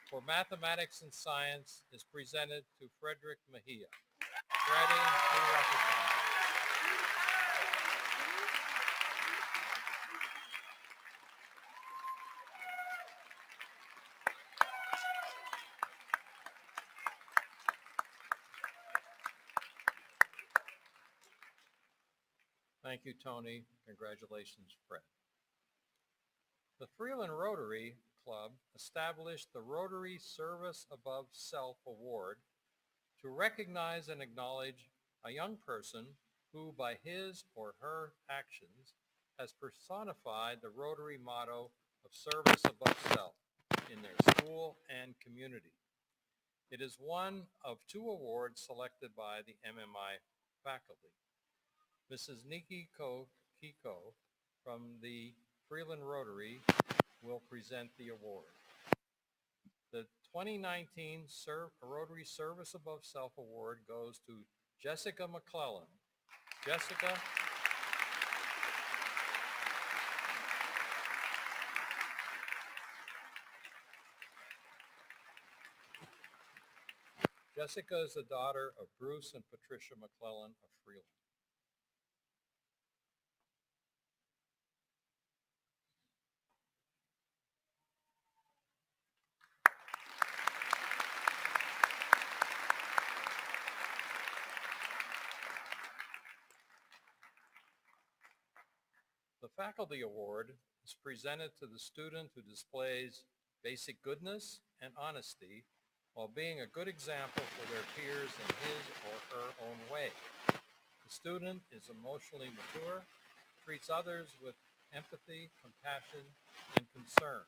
for Mathematics and Science is presented to Frederick Mejia. Freddie, be recognized. Thank you, Tony. Congratulations, Fred. The Freeland Rotary Club established the Rotary Service Above Self Award to recognize and acknowledge a young person who, by his or her actions, has personified the Rotary motto of service above self in their school and community. It is one of 2 awards selected by the MMI faculty. Mrs. Nikki Kiko from the Freeland Rotary will present the award. The 2019 Rotary Service Above Self Award goes to Jessica McClellan. Jessica. Jessica is the daughter of Bruce and Patricia McClellan of Freeland. The Faculty Award is presented to the student who displays basic goodness and honesty while being a good example for their peers in his or her own way. The student is emotionally mature, treats others with empathy, compassion, and concern.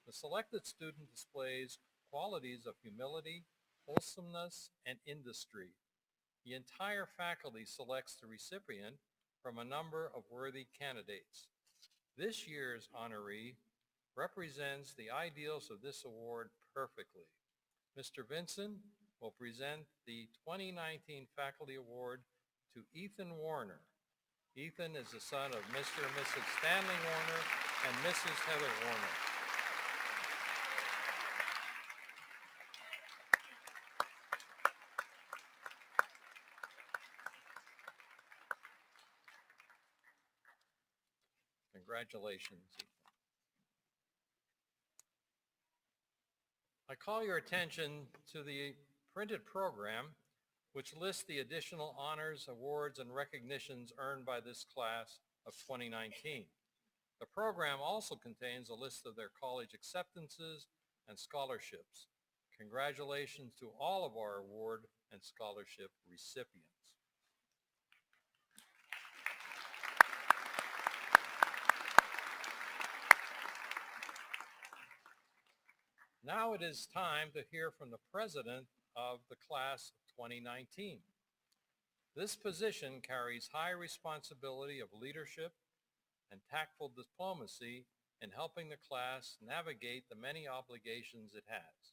The selected student displays qualities of humility, wholesomeness, and industry. The entire faculty selects the recipient from a number of worthy candidates. This year's honoree represents the ideals of this award perfectly. Mr. Vinson will present the 2019 Faculty Award to Ethan Warner. Ethan is the son of Mr. and Mrs. Stanley Warner and Mrs. Heather Warner. Congratulations, Ethan. I call your attention to the printed program, which lists the additional honors, awards, and recognitions earned by this class of 2019. The program also contains a list of their college acceptances and scholarships. Congratulations to all of our award and scholarship recipients. Now it is time to hear from the president of the class of 2019. This position carries high responsibility of leadership and tactful diplomacy in helping the class navigate the many obligations it has.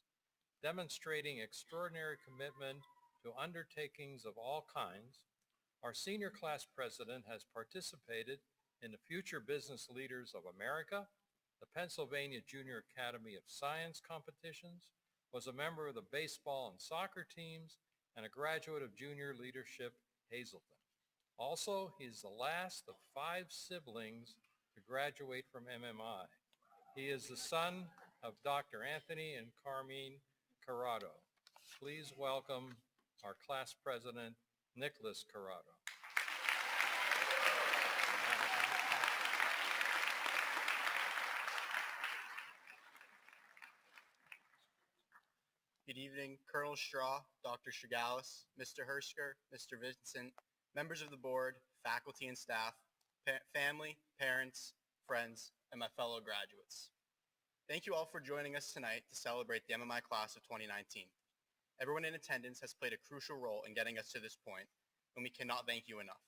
Demonstrating extraordinary commitment to undertakings of all kinds, our senior class president has participated in the Future Business Leaders of America, the Pennsylvania Junior Academy of Science competitions, was a member of the baseball and soccer teams, and a graduate of Junior Leadership Hazleton. Also, he is the last of 5 siblings to graduate from MMI. He is the son of Dr. Anthony and Carmine Corrado. Please welcome our class president, Nicholas Corrado. Good evening, Colonel Straw, Dr. Shigalis, Mr. Hersker, Mr. Vincent, members of the board, faculty and staff, family, parents, friends, and my fellow graduates. Thank you all for joining us tonight to celebrate the MMI class of 2019. Everyone in attendance has played a crucial role in getting us to this point, and we cannot thank you enough.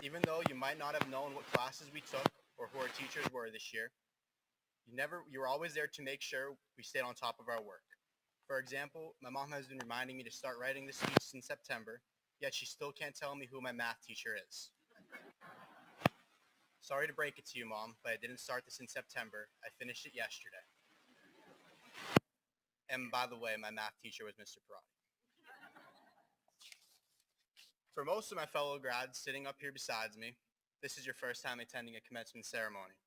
Even though you might not have known what classes we took or who our teachers were this year, you were always there to make sure we stayed on top of our work. For example, my mom has been reminding me to start writing this speech since September, yet she still can't tell me who my math teacher is. Sorry to break it to you, Mom, but I didn't start this in September. I finished it yesterday. And by the way, my math teacher was Mr. Parati. For most of my fellow grads sitting up here besides me, this is your first time attending a commencement ceremony.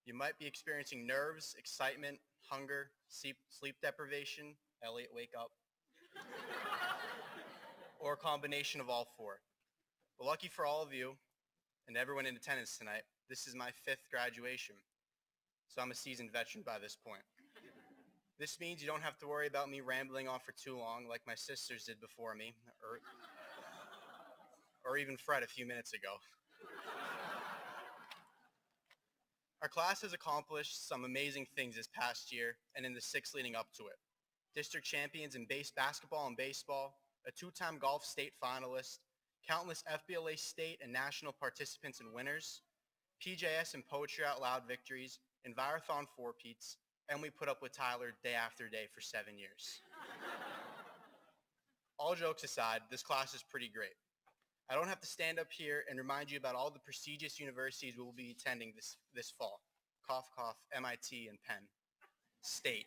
You might be experiencing nerves, excitement, hunger, sleep deprivation, Elliot, wake up, or a combination of all four. But lucky for all of you and everyone in attendance tonight, this is my 5th graduation, so I'm a seasoned veteran by this point. This means you don't have to worry about me rambling on for too long like my sisters did before me, or even Fred a few minutes ago. Our class has accomplished some amazing things this past year and in the 6 leading up to it. District champions in basketball and baseball, a 2-time golf state finalist, countless FBLA state and national participants and winners, PJS and Poetry Out Loud victories, Envirothon 4-peats, and we put up with Tyler day after day for 7 years. All jokes aside, this class is pretty great. I don't have to stand up here and remind you about all the prestigious universities we will be attending this fall. Cough, cough, MIT and Penn State.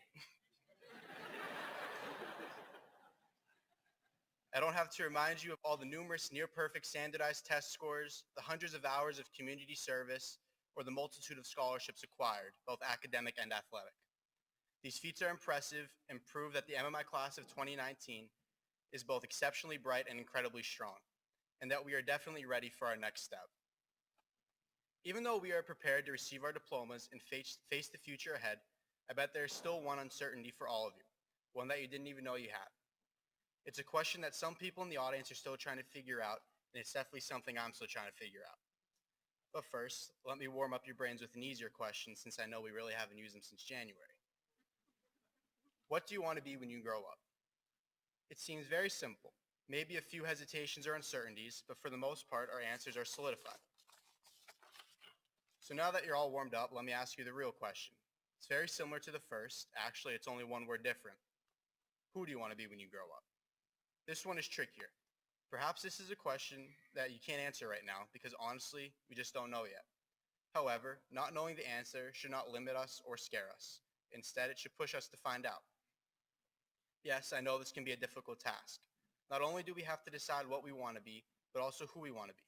I don't have to remind you of all the numerous near-perfect standardized test scores, the hundreds of hours of community service, or the multitude of scholarships acquired, both academic and athletic. These feats are impressive and prove that the MMI class of 2019 is both exceptionally bright and incredibly strong, and that we are definitely ready for our next step. Even though we are prepared to receive our diplomas and face the future ahead, I bet there is still one uncertainty for all of you, one that you didn't even know you had. It's a question that some people in the audience are still trying to figure out, and it's definitely something I'm still trying to figure out. But first, let me warm up your brains with an easier question since I know we really haven't used them since January. What do you want to be when you grow up? It seems very simple. Maybe a few hesitations or uncertainties, but for the most part, our answers are solidified. So now that you're all warmed up, let me ask you the real question. It's very similar to the first. Actually, it's only one word different. Who do you want to be when you grow up? This one is trickier. Perhaps this is a question that you can't answer right now because honestly, we just don't know yet. However, not knowing the answer should not limit us or scare us. Instead, it should push us to find out. Yes, I know this can be a difficult task. Not only do we have to decide what we want to be, but also who we want to be.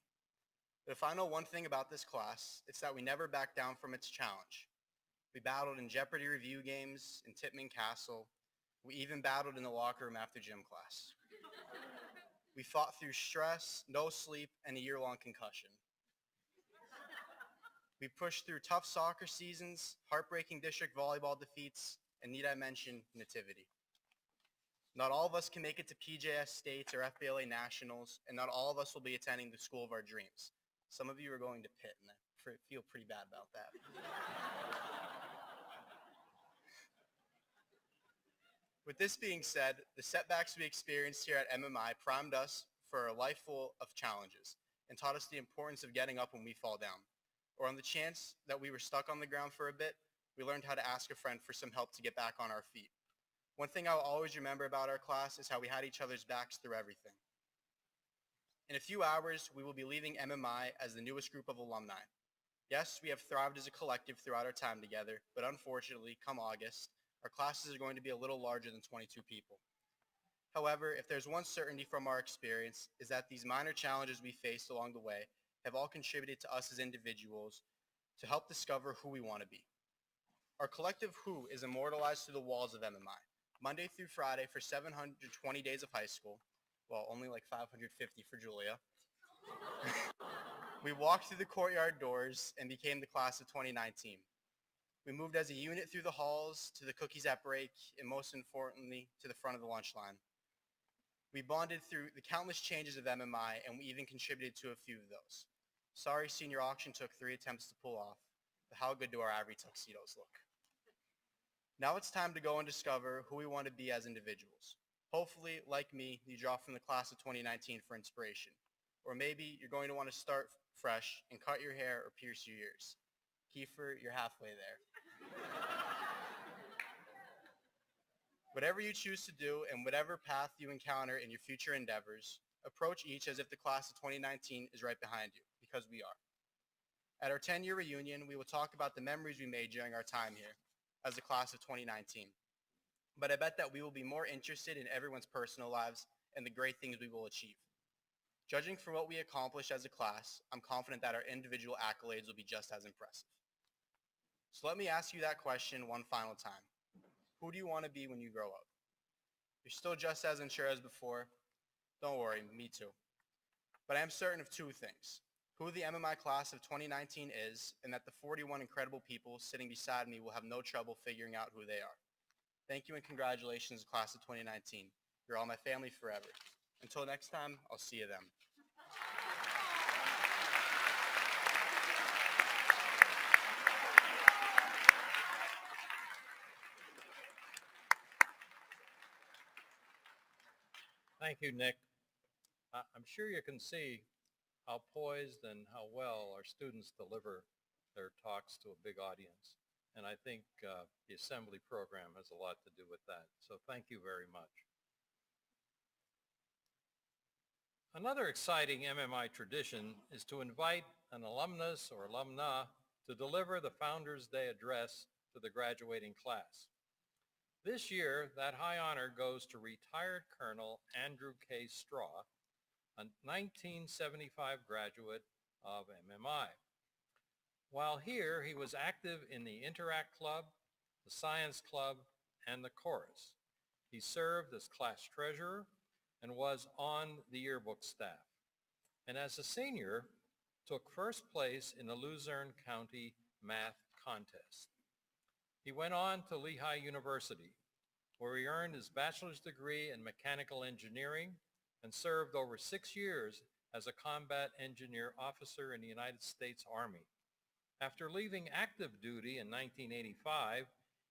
But if I know one thing about this class, it's that we never back down from its challenge. We battled in Jeopardy review games, in Tipman Castle. We even battled in the locker room after gym class. We fought through stress, no sleep, and a year-long concussion. We pushed through tough soccer seasons, heartbreaking district volleyball defeats, and need I mention, nativity. Not all of us can make it to PJS States or FBLA Nationals, and not all of us will be attending the school of our dreams. Some of you are going to Pitt, and I feel pretty bad about that. With this being said, the setbacks we experienced here at MMI primed us for a life full of challenges and taught us the importance of getting up when we fall down. Or on the chance that we were stuck on the ground for a bit, we learned how to ask a friend for some help to get back on our feet. One thing I'll always remember about our class is how we had each other's backs through everything. In a few hours, we will be leaving MMI as the newest group of alumni. Yes, we have thrived as a collective throughout our time together, but unfortunately, come August, our classes are going to be a little larger than 22 people. However, if there's one certainty from our experience, is that these minor challenges we faced along the way have all contributed to us as individuals to help discover who we want to be. Our collective who is immortalized through the walls of MMI, Monday through Friday for 720 days of high school, well, only like 550 for Julia. We walked through the courtyard doors and became the class of 2019. We moved as a unit through the halls, to the cookies at break, and most importantly, to the front of the lunch line. We bonded through the countless changes of MMI, and we even contributed to a few of those. Sorry senior auction took 3 attempts to pull off, but how good do our ivory tuxedos look? Now it's time to go and discover who we want to be as individuals. Hopefully, like me, you draw from the class of 2019 for inspiration. Or maybe you're going to want to start fresh and cut your hair or pierce your ears. Kiefer, you're halfway there. Whatever you choose to do and whatever path you encounter in your future endeavors, approach each as if the class of 2019 is right behind you, because we are. At our 10-year reunion, we will talk about the memories we made during our time here as the class of 2019. But I bet that we will be more interested in everyone's personal lives and the great things we will achieve. Judging from what we accomplished as a class, I'm confident that our individual accolades will be just as impressive. So let me ask you that question one final time. Who do you want to be when you grow up? You're still just as unsure as before? Don't worry, me too. But I am certain of 2 things. Who the MMI class of 2019 is, and that the 41 incredible people sitting beside me will have no trouble figuring out who they are. Thank you and congratulations, class of 2019. You're all my family forever. Until next time, I'll see you then. Thank you, Nick. I'm sure you can see how poised and how well our students deliver their talks to a big audience. And I think the assembly program has a lot to do with that. So thank you very much. Another exciting MMI tradition is to invite an alumnus or alumna to deliver the Founders Day address to the graduating class. This year, that high honor goes to retired Colonel Andrew K. Straw, a 1975 graduate of MMI. While here, he was active in the Interact Club, the Science Club, and the Chorus. He served as class treasurer and was on the yearbook staff. And as a senior, took first place in the Luzerne County Math Contest. He went on to Lehigh University, where he earned his bachelor's degree in mechanical engineering and served over 6 years as a combat engineer officer in the United States Army. After leaving active duty in 1985,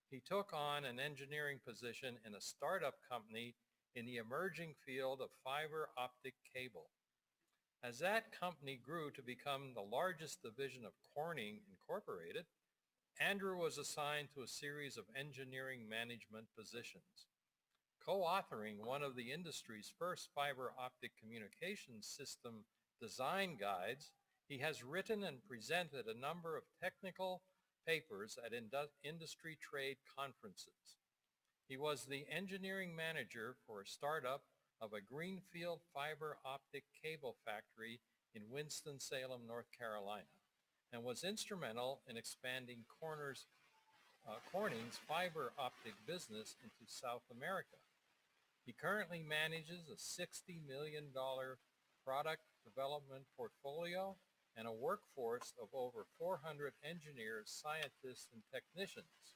he took on an engineering position in a startup company in the emerging field of fiber optic cable. As that company grew to become the largest division of Corning Incorporated, Andrew was assigned to a series of engineering management positions. Co-authoring one of the industry's first fiber optic communications system design guides, he has written and presented a number of technical papers at industry trade conferences. He was the engineering manager for a startup of a greenfield fiber optic cable factory in Winston-Salem, North Carolina, and was instrumental in expanding Corning's fiber optic business into South America. He currently manages a $60 million product development portfolio and a workforce of over 400 engineers, scientists, and technicians.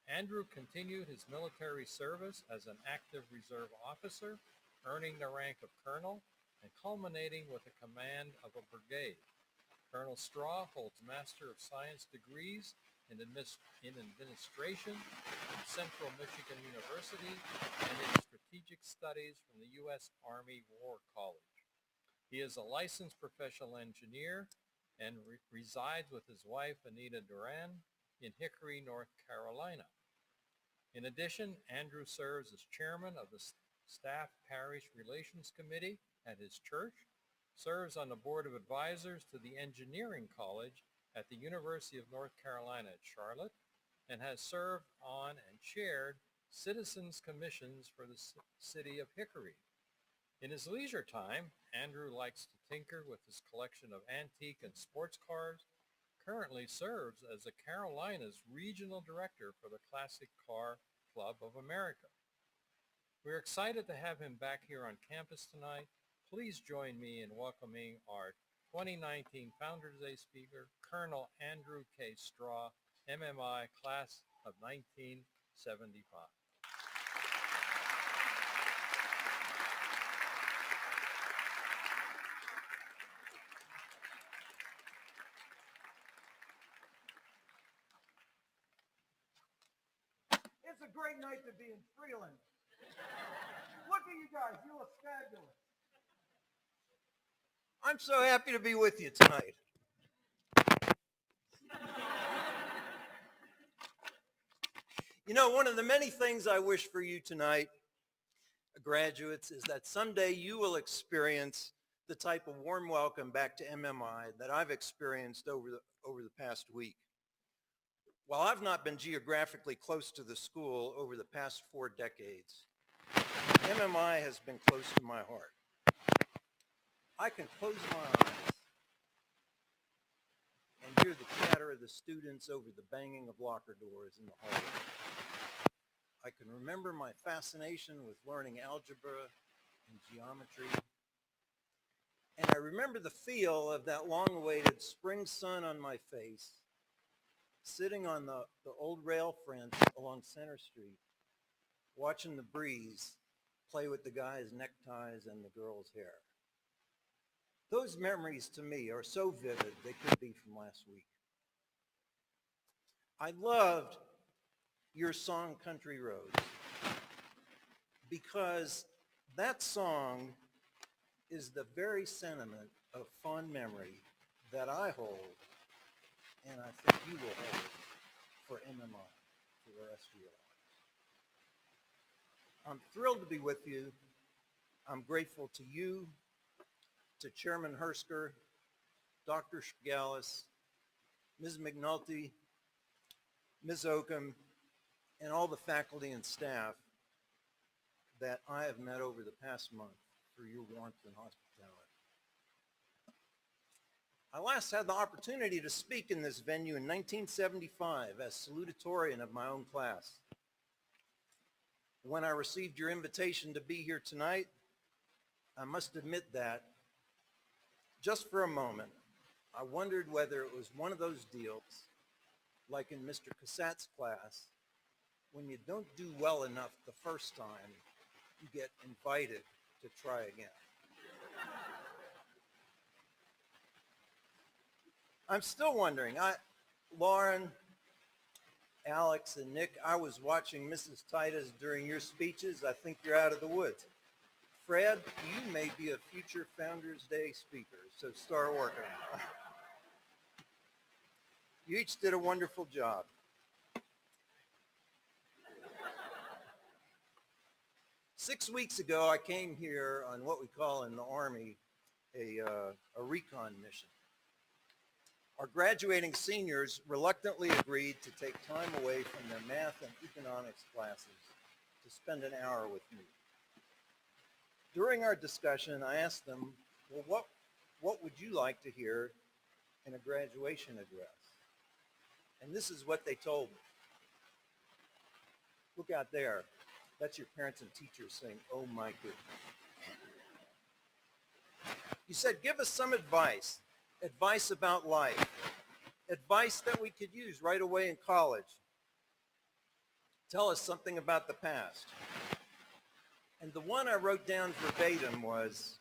Andrew continued his military service as an active reserve officer, earning the rank of colonel and culminating with the command of a brigade. Colonel Straw holds Master of Science degrees in administration from Central Michigan University and in strategic studies from the U.S. Army War College. He is a licensed professional engineer and resides with his wife, Anita Duran, in Hickory, North Carolina. In addition, Andrew serves as chairman of the Staff Parish Relations Committee at his church, serves on the board of advisors to the Engineering College at the University of North Carolina at Charlotte, and has served on and chaired citizens commissions for the city of Hickory. In his leisure time, Andrew likes to tinker with his collection of antique and sports cars, currently serves as the Carolinas Regional Director for the Classic Car Club of America. We're excited to have him back here on campus tonight. Please join me in welcoming our 2019 Founders Day speaker, Colonel Andrew K. Straw, MMI Class of 1975. It's a great night to be in Freeland. Look at you guys. You look fabulous. I'm so happy to be with you tonight. You know, one of the many things I wish for you tonight, graduates, is that someday you will experience the type of warm welcome back to MMI that I've experienced over the past week. While I've not been geographically close to the school over the past 4 decades, MMI has been close to my heart. I can close my eyes and hear the chatter of the students over the banging of locker doors in the hallway. I can remember my fascination with learning algebra and geometry. And I remember the feel of that long-awaited spring sun on my face, sitting on the old rail fence along Center Street, watching the breeze play with the guys' neckties and the girls' hair. Those memories to me are so vivid they could be from last week. I loved your song, Country Roads, because that song is the very sentiment of fond memory that I hold, and I think you will hold for MMI for the rest of your lives. I'm thrilled to be with you. I'm grateful to you, to Chairman Hersker, Dr. Shgalis, Ms. McNulty, Ms. Oakham, and all the faculty and staff that I have met over the past month for your warmth and hospitality. I last had the opportunity to speak in this venue in 1975 as salutatorian of my own class. When I received your invitation to be here tonight, I must admit that, just for a moment, I wondered whether it was one of those deals, like in Mr. Cassatt's class, when you don't do well enough the first time, you get invited to try again. I'm still wondering. Lauren, Alex, and Nick, I was watching Mrs. Titus during your speeches. I think you're out of the woods. Fred, you may be a future Founders Day speaker, so start working on it. You each did a wonderful job. Six weeks ago, I came here on what we call in the Army a recon mission. Our graduating seniors reluctantly agreed to take time away from their math and economics classes to spend an hour with me. During our discussion, I asked them, well, what would you like to hear in a graduation address? And this is what they told me. Look out there. That's your parents and teachers saying, oh my goodness. You said, give us some advice about life, advice that we could use right away in college. Tell us something about the past. And the one I wrote down verbatim was,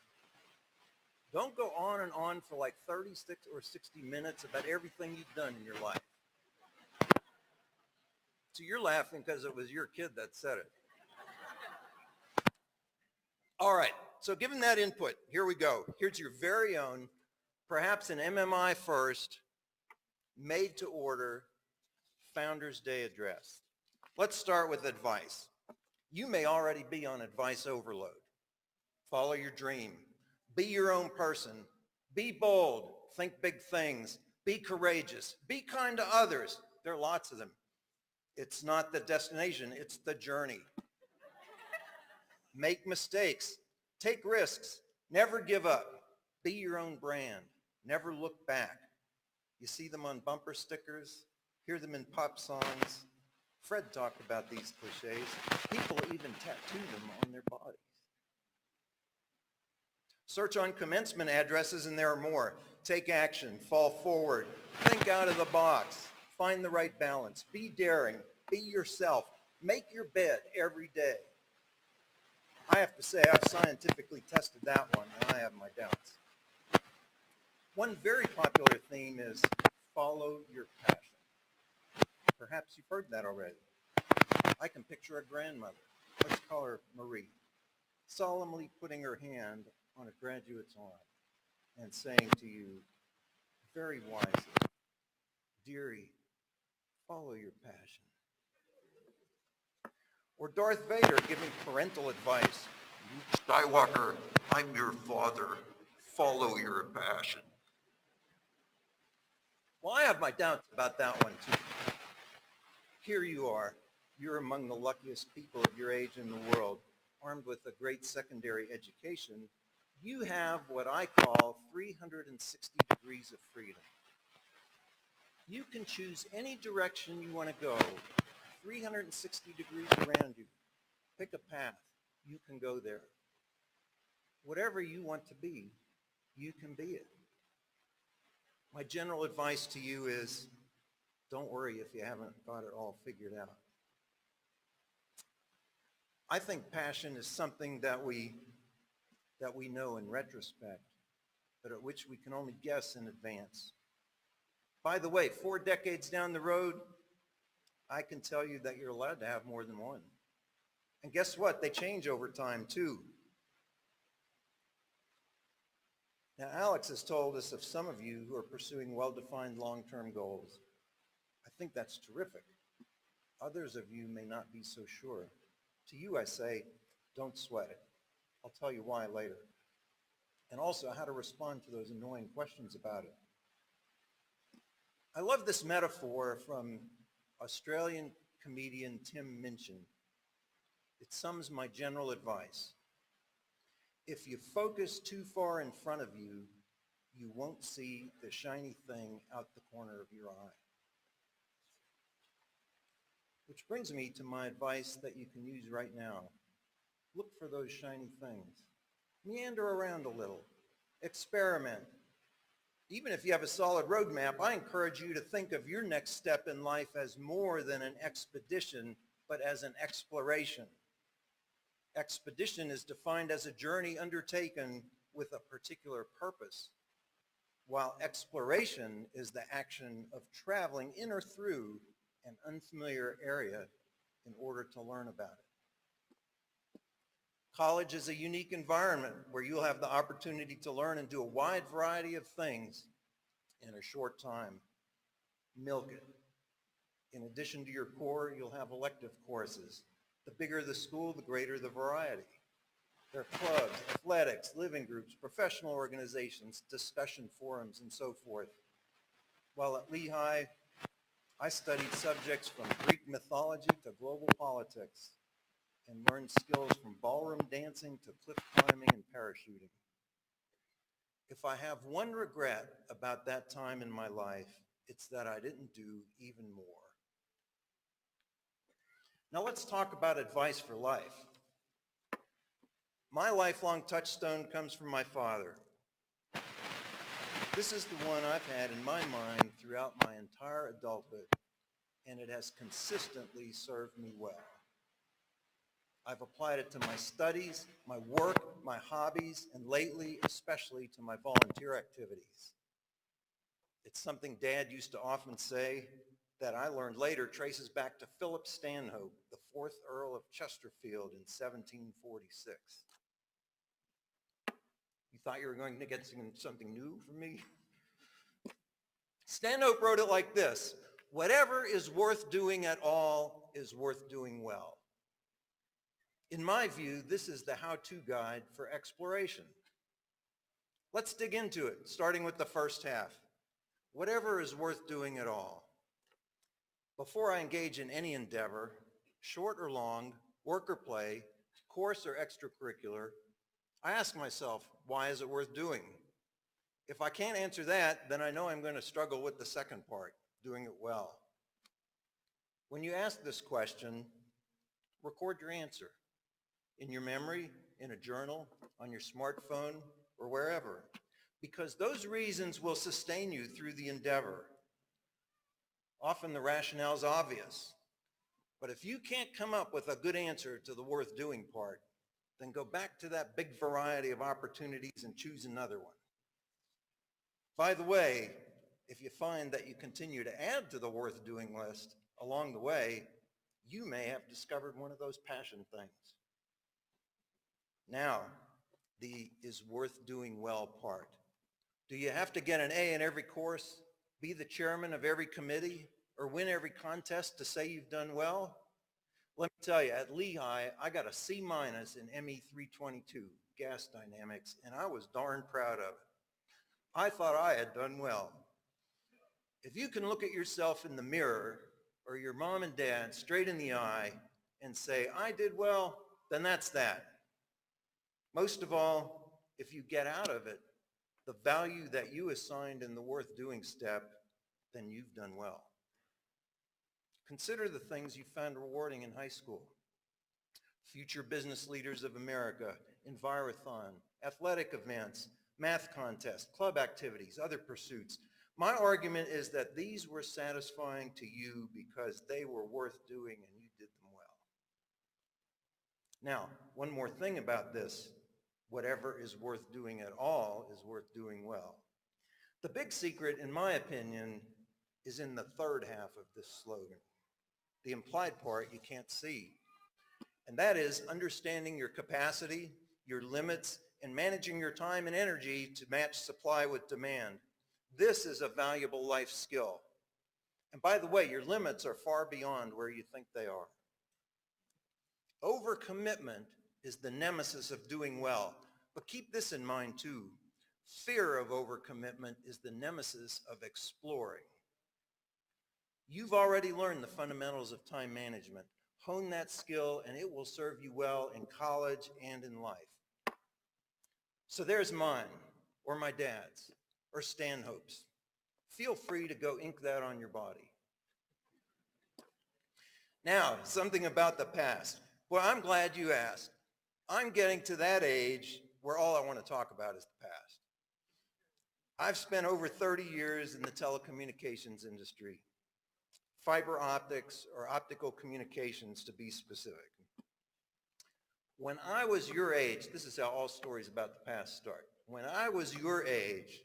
don't go on and on for like 36 or 60 minutes about everything you've done in your life. So you're laughing because it was your kid that said it. All right, so given that input, here we go. Here's your very own, perhaps an MMI first, made to order Founders Day address. Let's start with advice. You may already be on advice overload. Follow your dream. Be your own person. Be bold. Think big things. Be courageous. Be kind to others. There are lots of them. It's not the destination, it's the journey. Make mistakes. Take risks. Never give up. Be your own brand. Never look back. You see them on bumper stickers, hear them in pop songs. Fred talked about these cliches. People even tattoo them on their bodies. Search on commencement addresses and there are more. Take action. Fall forward. Think out of the box. Find the right balance. Be daring. Be yourself. Make your bed every day. I have to say, I've scientifically tested that one, and I have my doubts. One very popular theme is follow your passion. Perhaps you've heard that already. I can picture a grandmother, let's call her Marie, solemnly putting her hand on a graduate's arm and saying to you, very wisely, dearie, follow your passion. Or Darth Vader giving parental advice, Luke Skywalker, I'm your father, follow your passion. Well, I have my doubts about that one too. Here you are, you're among the luckiest people of your age in the world, armed with a great secondary education. You have what I call 360 degrees of freedom. You can choose any direction you want to go, 360 degrees around you. Pick a path, you can go there. Whatever you want to be, you can be it. My general advice to you is, don't worry if you haven't got it all figured out. I think passion is something that we know in retrospect, but at which we can only guess in advance. By the way, 4 decades down the road, I can tell you that you're allowed to have more than one. And guess what? They change over time too. Now, Alex has told us of some of you who are pursuing well-defined long-term goals. I think that's terrific. Others of you may not be so sure. To you, I say, don't sweat it. I'll tell you why later. And also how to respond to those annoying questions about it. I love this metaphor from Australian comedian Tim Minchin. It sums my general advice. If you focus too far in front of you, you won't see the shiny thing out the corner of your eye. Which brings me to my advice that you can use right now. Look for those shiny things. Meander around a little. Experiment. Even if you have a solid roadmap, I encourage you to think of your next step in life as more than an expedition, but as an exploration. Expedition is defined as a journey undertaken with a particular purpose, while exploration is the action of traveling in or through an unfamiliar area in order to learn about it. College is a unique environment where you'll have the opportunity to learn and do a wide variety of things in a short time. Milk it. In addition to your core, you'll have elective courses. The bigger the school, the greater the variety. There are clubs, athletics, living groups, professional organizations, discussion forums, and so forth. While at Lehigh, I studied subjects from Greek mythology to global politics and learned skills from ballroom dancing to cliff climbing and parachuting. If I have one regret about that time in my life, it's that I didn't do even more. Now let's talk about advice for life. My lifelong touchstone comes from my father. This is the one I've had in my mind throughout my entire adulthood, and it has consistently served me well. I've applied it to my studies, my work, my hobbies, and lately, especially to my volunteer activities. It's something Dad used to often say that I learned later traces back to Philip Stanhope, the 4th Earl of Chesterfield in 1746. You thought you were going to get something new from me? Stanhope wrote it like this: whatever is worth doing at all is worth doing well. In my view, this is the how-to guide for exploration. Let's dig into it, starting with the first half. Whatever is worth doing at all. Before I engage in any endeavor, short or long, work or play, course or extracurricular, I ask myself, why is it worth doing? If I can't answer that, then I know I'm going to struggle with the second part, doing it well. When you ask this question, record your answer in your memory, in a journal, on your smartphone, or wherever, because those reasons will sustain you through the endeavor. Often the rationale is obvious. But if you can't come up with a good answer to the worth doing part, then go back to that big variety of opportunities and choose another one. By the way, if you find that you continue to add to the worth doing list along the way, you may have discovered one of those passion things. Now, the is worth doing well part. Do you have to get an A in every course, be the chairman of every committee, or win every contest to say you've done well? Let me tell you, at Lehigh, I got a C- in ME 322, gas dynamics, and I was darn proud of it. I thought I had done well. If you can look at yourself in the mirror or your mom and dad straight in the eye and say, I did well, then that's that. Most of all, if you get out of it the value that you assigned in the worth doing step, then you've done well. Consider the things you found rewarding in high school. Future Business Leaders of America, Envirothon, athletic events, math contests, club activities, other pursuits. My argument is that these were satisfying to you because they were worth doing and you did them well. Now, one more thing about this. Whatever is worth doing at all is worth doing well. The big secret, in my opinion, is in the third half of this slogan. The implied part you can't see. And that is understanding your capacity, your limits, and managing your time and energy to match supply with demand. This is a valuable life skill. And by the way, your limits are far beyond where you think they are. Overcommitment is the nemesis of doing well. But keep this in mind too. Fear of overcommitment is the nemesis of exploring. You've already learned the fundamentals of time management. Hone that skill and it will serve you well in college and in life. So there's mine, or my dad's, or Stanhope's. Feel free to go ink that on your body. Now, something about the past. Well, I'm glad you asked. I'm getting to that age where all I want to talk about is the past. I've spent over 30 years in the telecommunications industry, fiber optics or optical communications to be specific. When I was your age, this is how all stories about the past start. When I was your age,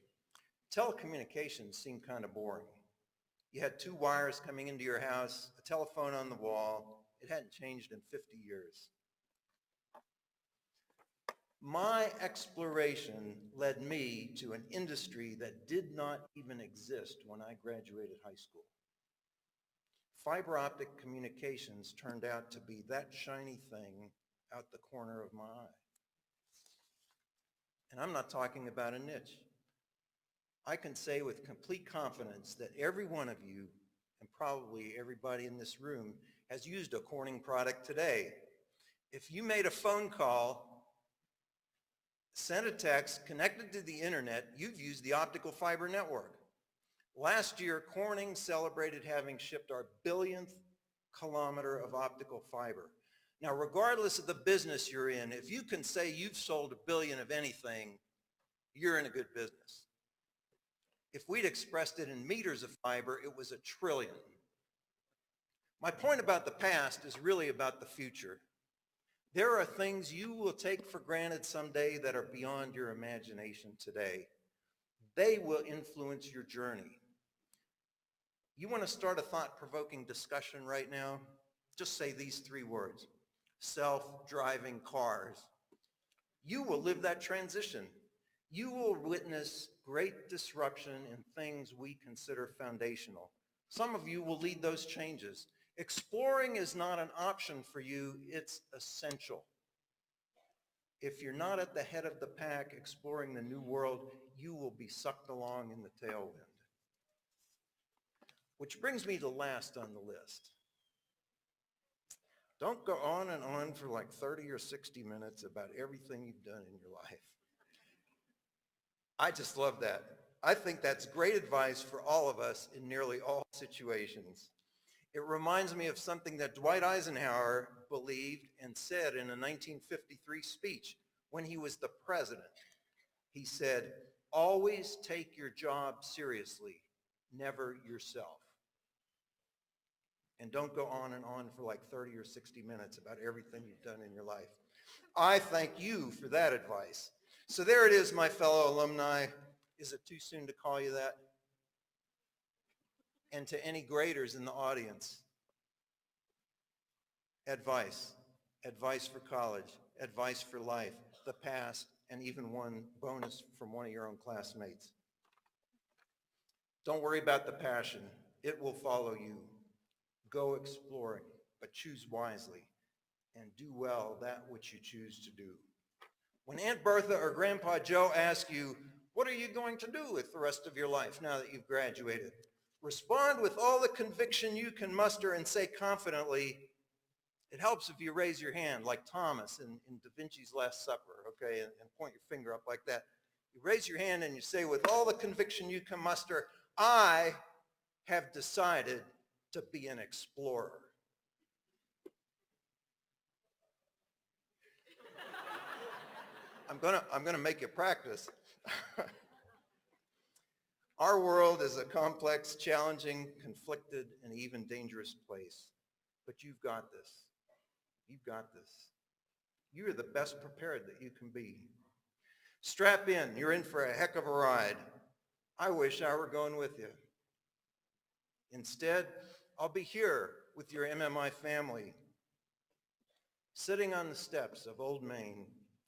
telecommunications seemed kind of boring. You had two wires coming into your house, a telephone on the wall. It hadn't changed in 50 years. My exploration led me to an industry that did not even exist when I graduated high school. Fiber optic communications turned out to be that shiny thing out the corner of my eye. And I'm not talking about a niche. I can say with complete confidence that every one of you, and probably everybody in this room, has used a Corning product today. If you made a phone call, sent a text, connected to the internet, you've used the optical fiber network. Last year, Corning celebrated having shipped our billionth kilometer of optical fiber. Now, regardless of the business you're in, if you can say you've sold 1 billion of anything, you're in a good business. If we'd expressed it in meters of fiber, it was 1 trillion. My point about the past is really about the future. There are things you will take for granted someday that are beyond your imagination today. They will influence your journey. You want to start a thought-provoking discussion right now? Just say these 3 words: self-driving cars. You will live that transition. You will witness great disruption in things we consider foundational. Some of you will lead those changes. Exploring is not an option for you, it's essential. If you're not at the head of the pack exploring the new world, you will be sucked along in the tailwind. Which brings me to last on the list. Don't go on and on for like 30 or 60 minutes about everything you've done in your life. I just love that. I think that's great advice for all of us in nearly all situations. It reminds me of something that Dwight Eisenhower believed and said in a 1953 speech when he was the president. He said, "Always take your job seriously, never yourself." and don't go on and on for like 30 or 60 minutes about everything you've done in your life. I thank you for that advice. So there it is, my fellow alumni. Is it too soon to call you that? And to any graders in the audience, advice. Advice for college, advice for life, the past, and even one bonus from one of your own classmates. Don't worry about the passion. It will follow you. Go exploring, but choose wisely and do well that which you choose to do. When Aunt Bertha or Grandpa Joe ask you, what are you going to do with the rest of your life now that you've graduated? Respond with all the conviction you can muster and say confidently, it helps if you raise your hand like Thomas in Da Vinci's Last Supper, okay, and point your finger up like that. You raise your hand and you say with all the conviction you can muster, I have decided to be an explorer. I'm gonna make you practice. Our world is a complex, challenging, conflicted, and even dangerous place. But you've got this. You've got this. You are the best prepared that you can be. Strap in. You're in for a heck of a ride. I wish I were going with you. Instead, I'll be here with your MMI family, sitting on the steps of Old Main,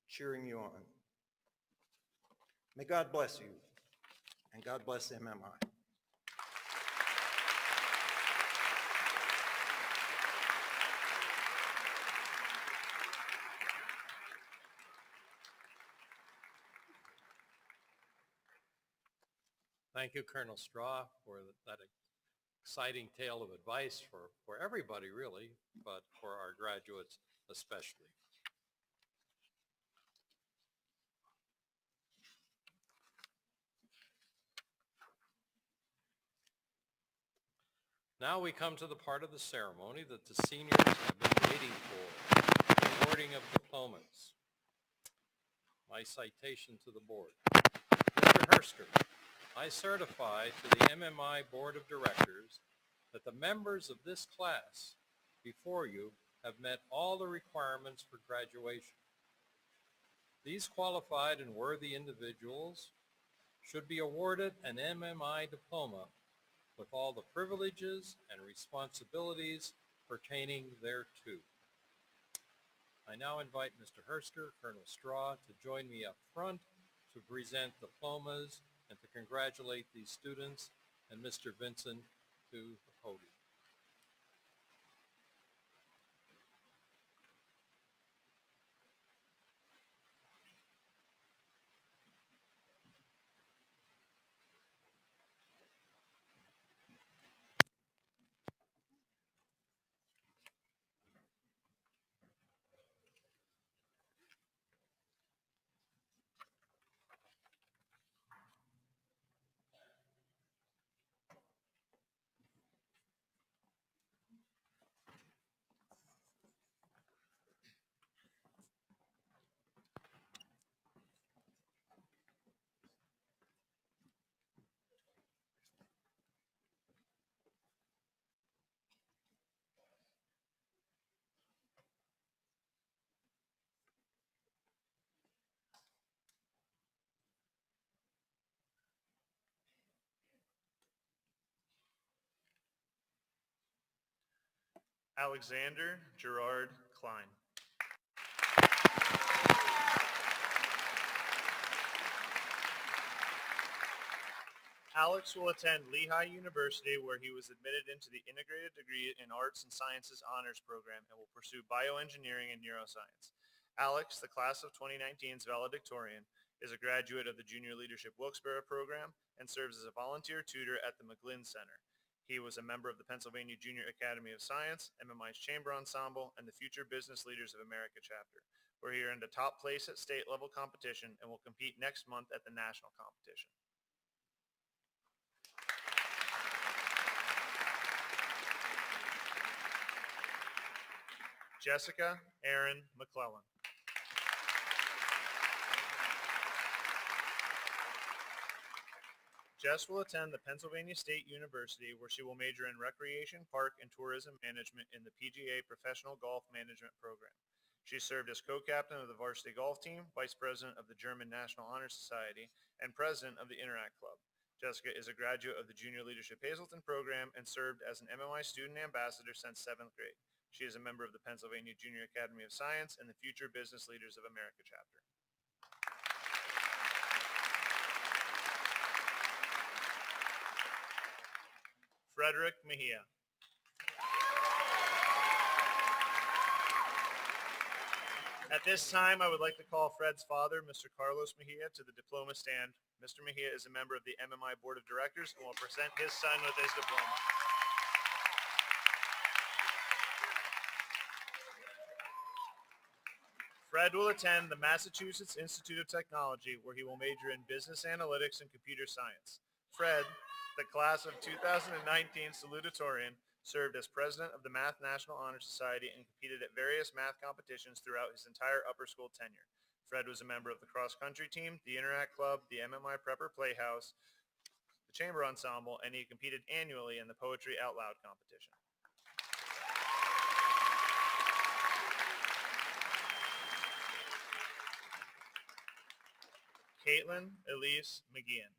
cheering you on. May God bless you, and God bless MMI. Thank you, Colonel Straw, for that exciting tale of advice for everybody, really, but for our graduates especially. Now we come to the part of the ceremony that the seniors have been waiting for, the awarding of diplomas. My citation to the board. Mr. Hersker, I certify to the MMI Board of Directors that the members of this class before you have met all the requirements for graduation. These qualified and worthy individuals should be awarded an MMI diploma with all the privileges and responsibilities pertaining thereto. I now invite Mr. Hersker, Colonel Straw, to join me up front to present diplomas and to congratulate these students, and Mr. Vincent to the podium. Alexander Gerard Klein. Alex will attend Lehigh University, where he was admitted into the Integrated Degree in Arts and Sciences Honors Program and will pursue bioengineering and neuroscience. Alex, the class of 2019's valedictorian, is a graduate of the Junior Leadership Wilkes-Barre Program and serves as a volunteer tutor at the McGlynn Center. He was a member of the Pennsylvania Junior Academy of Science, MMI's Chamber Ensemble, and the Future Business Leaders of America chapter, where he earned a top place at state-level competition and will compete next month at the national competition. Jessica Erin McClellan. Jess will attend the Pennsylvania State University, where she will major in Recreation, Park, and Tourism Management in the PGA Professional Golf Management Program. She served as co-captain of the varsity golf team, vice president of the German National Honor Society, and president of the Interact Club. Jessica is a graduate of the Junior Leadership Hazleton Program and served as an MMI student ambassador since 7th grade. She is a member of the Pennsylvania Junior Academy of Science and the Future Business Leaders of America chapter. Frederick Mejia. At this time, I would like to call Fred's father, Mr. Carlos Mejia, to the diploma stand. Mr. Mejia is a member of the MMI Board of Directors and will present his son with his diploma. Fred will attend the Massachusetts Institute of Technology, where he will major in Business Analytics and Computer Science. Fred, the class of 2019 salutatorian, served as president of the Math National Honor Society and competed at various math competitions throughout his entire upper school tenure. Fred was a member of the cross-country team, the Interact Club, the MMI Prepper Playhouse, the Chamber Ensemble, and he competed annually in the Poetry Out Loud competition. Caitlin Elise McGeehan.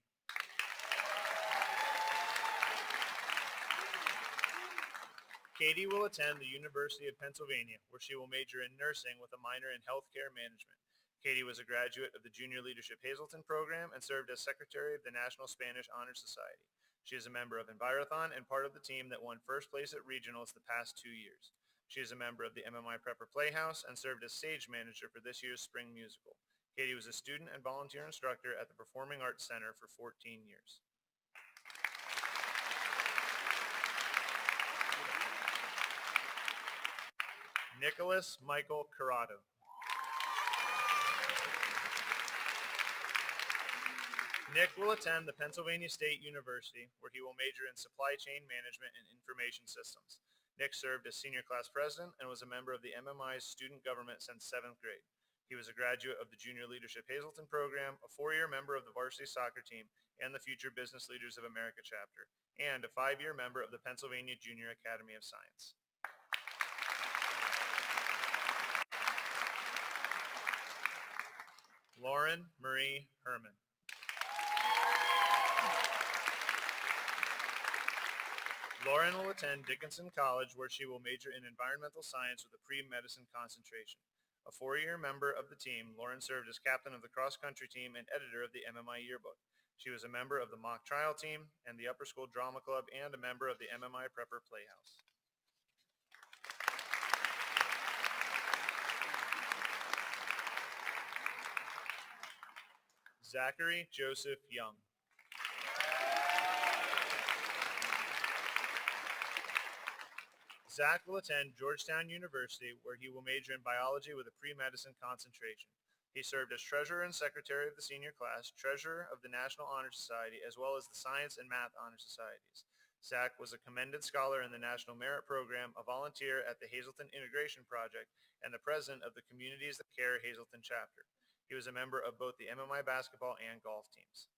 Katie will attend the University of Pennsylvania, where she will major in nursing with a minor in healthcare management. Katie was a graduate of the Junior Leadership Hazleton Program and served as secretary of the National Spanish Honor Society. She is a member of Envirothon and part of the team that won first place at regionals the past 2 years. She is a member of the MMI Prepper Playhouse and served as stage manager for this year's spring musical. Katie was a student and volunteer instructor at the Performing Arts Center for 14 years. Nicholas Michael Corrado. Nick will attend the Pennsylvania State University, where he will major in Supply Chain Management and Information Systems. Nick served as senior class president and was a member of the MMI's student government since 7th grade. He was a graduate of the Junior Leadership Hazleton Program, a 4-year member of the varsity soccer team and the Future Business Leaders of America chapter, and a 5-year member of the Pennsylvania Junior Academy of Science. Lauren Marie Herman. Lauren will attend Dickinson College, where she will major in environmental science with a pre-medicine concentration. A 4-year member of the team, Lauren served as captain of the cross-country team and editor of the MMI yearbook. She was a member of the mock trial team and the upper school drama club and a member of the MMI Prepper Playhouse. Zachary Joseph Young. Zach will attend Georgetown University, where he will major in biology with a pre-medicine concentration. He served as treasurer and secretary of the senior class, treasurer of the National Honor Society, as well as the Science and Math Honor Societies. Zach was a commended scholar in the National Merit Program, a volunteer at the Hazleton Integration Project, and the president of the Communities That Care Hazleton chapter. He was a member of both the MMI basketball and golf teams.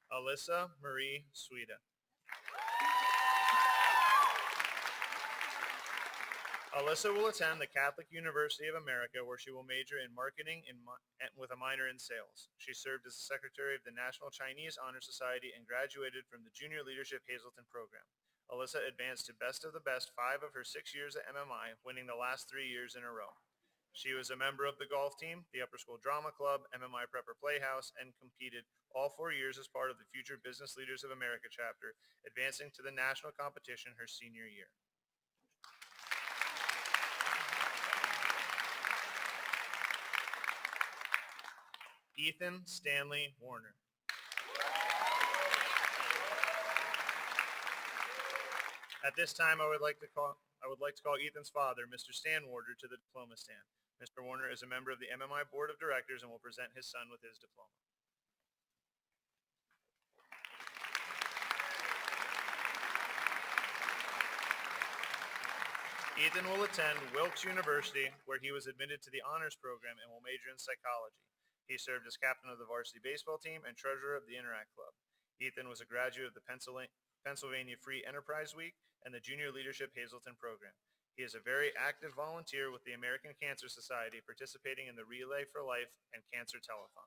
Alyssa Marie Suida. Alyssa will attend the Catholic University of America, where she will major in marketing with a minor in sales. She served as the secretary of the National Chinese Honor Society and graduated from the Junior Leadership Hazleton Program. Alyssa advanced to best of the best 5 of her 6 years at MMI, winning the last 3 years in a row. She was a member of the golf team, the Upper School Drama Club, MMI Prepper Playhouse, and competed all 4 years as part of the Future Business Leaders of America chapter, advancing to the national competition her senior year. Ethan Stanley Warner. At this time, I would like to call Ethan's father, Mr. Stan Warner, to the diploma stand. Mr. Warner is a member of the MMI Board of Directors and will present his son with his diploma. Ethan will attend Wilkes University, where he was admitted to the honors program and will major in psychology. He served as captain of the varsity baseball team and treasurer of the Interact Club. Ethan was a graduate of the Pennsylvania Free Enterprise Week and the Junior Leadership Hazleton program. He is a very active volunteer with the American Cancer Society, participating in the Relay for Life and Cancer Telethon.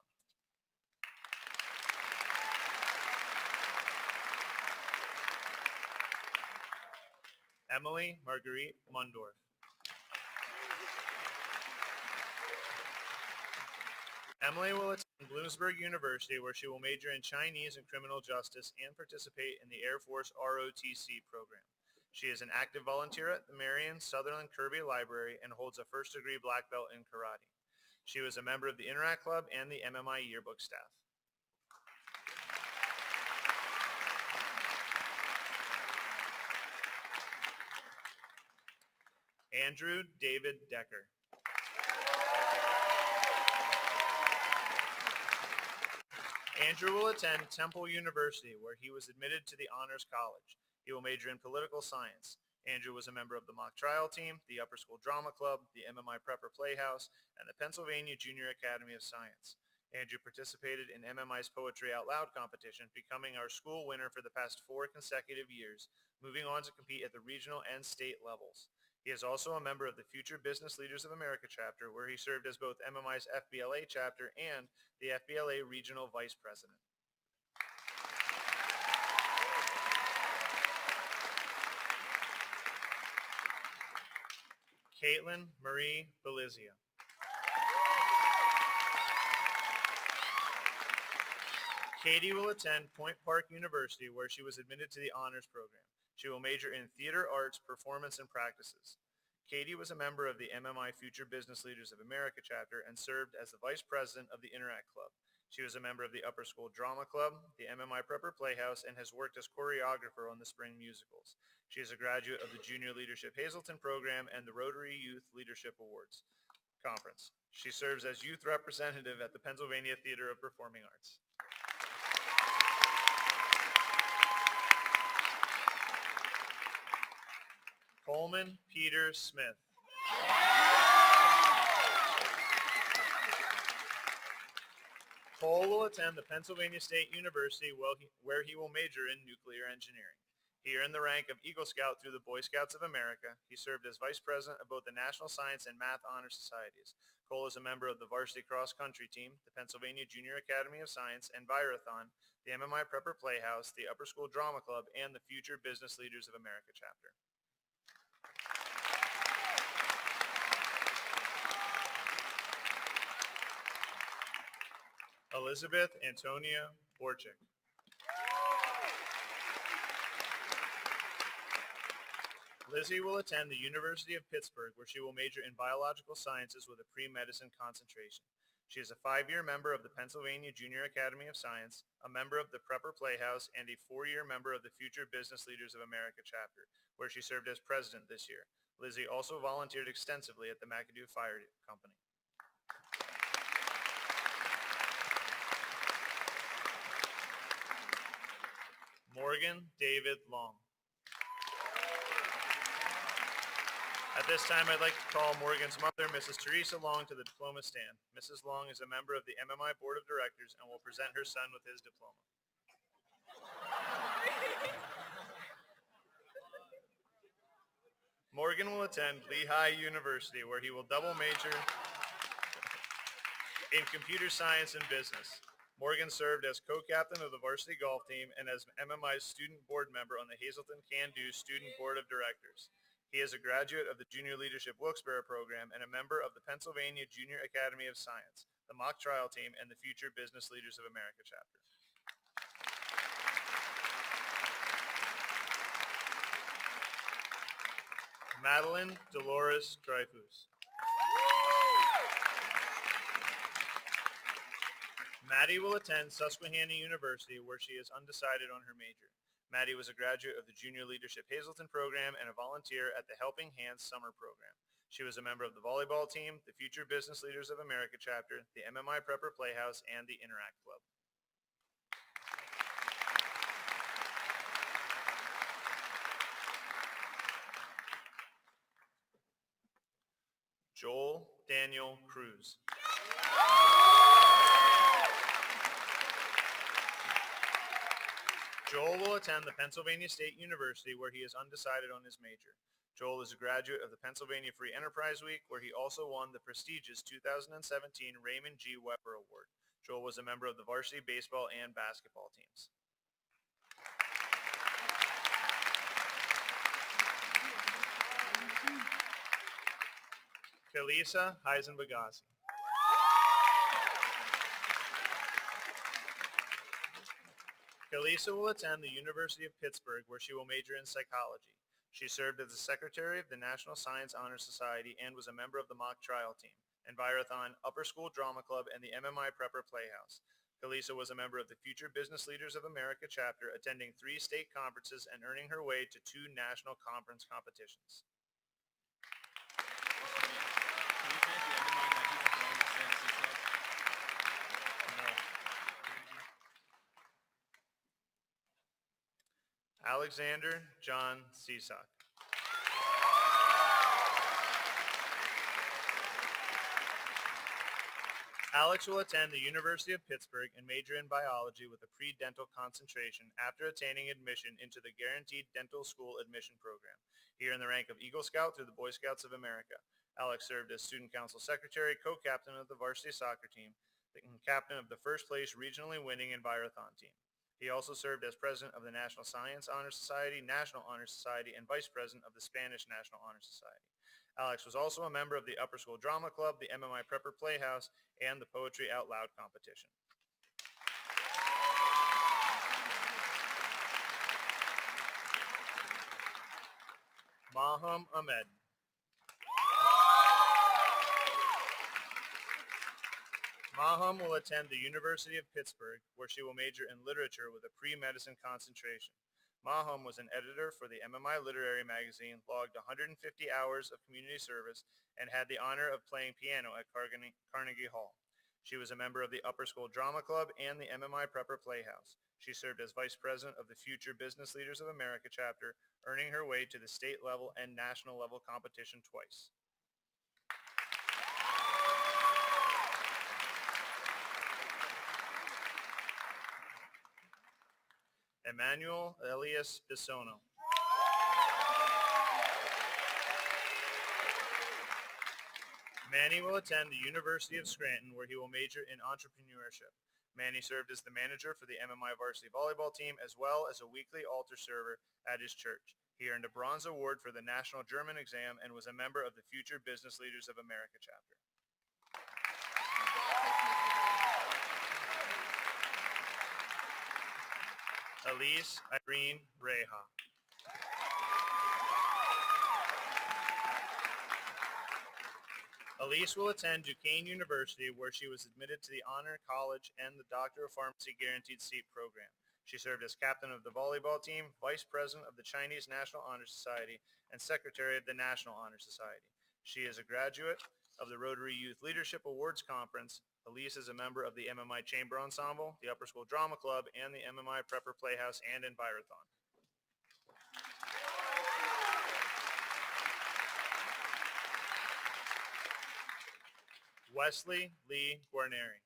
Emily Marguerite Mundorf. Emily will attend Bloomsburg University, where she will major in Chinese and criminal justice and participate in the Air Force ROTC program. She is an active volunteer at the Marion Sutherland Kirby Library and holds a first-degree black belt in karate. She was a member of the Interact Club and the MMI yearbook staff. Andrew David Decker. Andrew will attend Temple University, where he was admitted to the Honors College. He will major in political science. Andrew was a member of the mock trial team, the Upper School Drama Club, the MMI Prepper Playhouse, and the Pennsylvania Junior Academy of Science. Andrew participated in MMI's Poetry Out Loud competition, becoming our school winner for the past 4 consecutive years, moving on to compete at the regional and state levels. He is also a member of the Future Business Leaders of America chapter, where he served as both MMI's FBLA chapter and the FBLA Regional Vice President. Caitlin Marie Belizia. Katie will attend Point Park University, where she was admitted to the honors program. She will major in theater arts, performance, and practices. Katie was a member of the MMI Future Business Leaders of America chapter and served as the vice president of the Interact Club. She was a member of the Upper School Drama Club, the MMI Prepper Playhouse, and has worked as choreographer on the spring musicals. She is a graduate of the Junior Leadership Hazleton program and the Rotary Youth Leadership Awards Conference. She serves as youth representative at the Pennsylvania Theater of Performing Arts. Coleman Peter Smith. Cole will attend the Pennsylvania State University, where he will major in nuclear engineering. He earned the rank of Eagle Scout through the Boy Scouts of America. He served as vice president of both the National Science and Math Honor Societies. Cole is a member of the varsity cross country team, the Pennsylvania Junior Academy of Science and Virathon, the MMI Prepper Playhouse, the Upper School Drama Club, and the Future Business Leaders of America chapter. Elizabeth Antonia Borchik. Lizzie will attend the University of Pittsburgh, where she will major in biological sciences with a pre-medicine concentration. She is a 5-year member of the Pennsylvania Junior Academy of Science, a member of the Prepper Playhouse, and a 4-year member of the Future Business Leaders of America chapter, where she served as president this year. Lizzie also volunteered extensively at the McAdoo Fire Company. Morgan David Long. At this time, I'd like to call Morgan's mother, Mrs. Teresa Long, to the diploma stand. Mrs. Long is a member of the MMI Board of Directors and will present her son with his diploma. Morgan will attend Lehigh University, where he will double major in computer science and business. Morgan served as co-captain of the varsity golf team and as MMI's student board member on the Hazleton Can-Do Student Board of Directors. He is a graduate of the Junior Leadership Wilkes-Barre program and a member of the Pennsylvania Junior Academy of Science, the mock trial team, and the Future Business Leaders of America chapter. Madeline Dolores Dreyfus. Maddie will attend Susquehanna University, where she is undecided on her major. Maddie was a graduate of the Junior Leadership Hazleton program and a volunteer at the Helping Hands Summer Program. She was a member of the volleyball team, the Future Business Leaders of America chapter, the MMI Prepper Playhouse, and the Interact Club. Joel Daniel Cruz. Joel will attend the Pennsylvania State University, where he is undecided on his major. Joel is a graduate of the Pennsylvania Free Enterprise Week, where he also won the prestigious 2017 Raymond G. Weber Award. Joel was a member of the varsity baseball and basketball teams. Kalisa Heisenbagasi. Kalisa will attend the University of Pittsburgh, where she will major in psychology. She served as the secretary of the National Science Honor Society and was a member of the mock trial team, Envirothon, Upper School Drama Club, and the MMI Prepper Playhouse. Kalisa was a member of the Future Business Leaders of America chapter, attending 3 state conferences and earning her way to 2 national conference competitions. Alexander John Cisak. Alex will attend the University of Pittsburgh and major in biology with a pre-dental concentration after attaining admission into the Guaranteed Dental School Admission Program. He earned the rank of Eagle Scout through the Boy Scouts of America. Alex served as Student Council Secretary, co-captain of the varsity soccer team, and captain of the first place regionally winning Envirothon team. He also served as president of the National Science Honor Society, National Honor Society, and vice president of the Spanish National Honor Society. Alex was also a member of the Upper School Drama Club, the MMI Prepper Playhouse, and the Poetry Out Loud competition. Maham Ahmed. Maham will attend the University of Pittsburgh, where she will major in literature with a pre-medicine concentration. Maham was an editor for the MMI Literary Magazine, logged 150 hours of community service, and had the honor of playing piano at Carnegie Hall. She was a member of the Upper School Drama Club and the MMI Prepper Playhouse. She served as vice president of the Future Business Leaders of America chapter, earning her way to the state level and national level competition twice. Emmanuel Elias Bisono. Manny will attend the University of Scranton, where he will major in entrepreneurship. Manny served as the manager for the MMI varsity volleyball team, as well as a weekly altar server at his church. He earned a bronze award for the National German exam and was a member of the Future Business Leaders of America chapter. Elise Irene Reha. Elise will attend Duquesne University, where she was admitted to the Honor College and the Doctor of Pharmacy Guaranteed Seat program. She served as captain of the volleyball team, vice president of the Chinese National Honor Society, and secretary of the National Honor Society. She is a graduate of the Rotary Youth Leadership Awards Conference. Elise is a member of the MMI Chamber Ensemble, the Upper School Drama Club, and the MMI Prepper Playhouse and Envirothon. Wesley Lee Guarneri.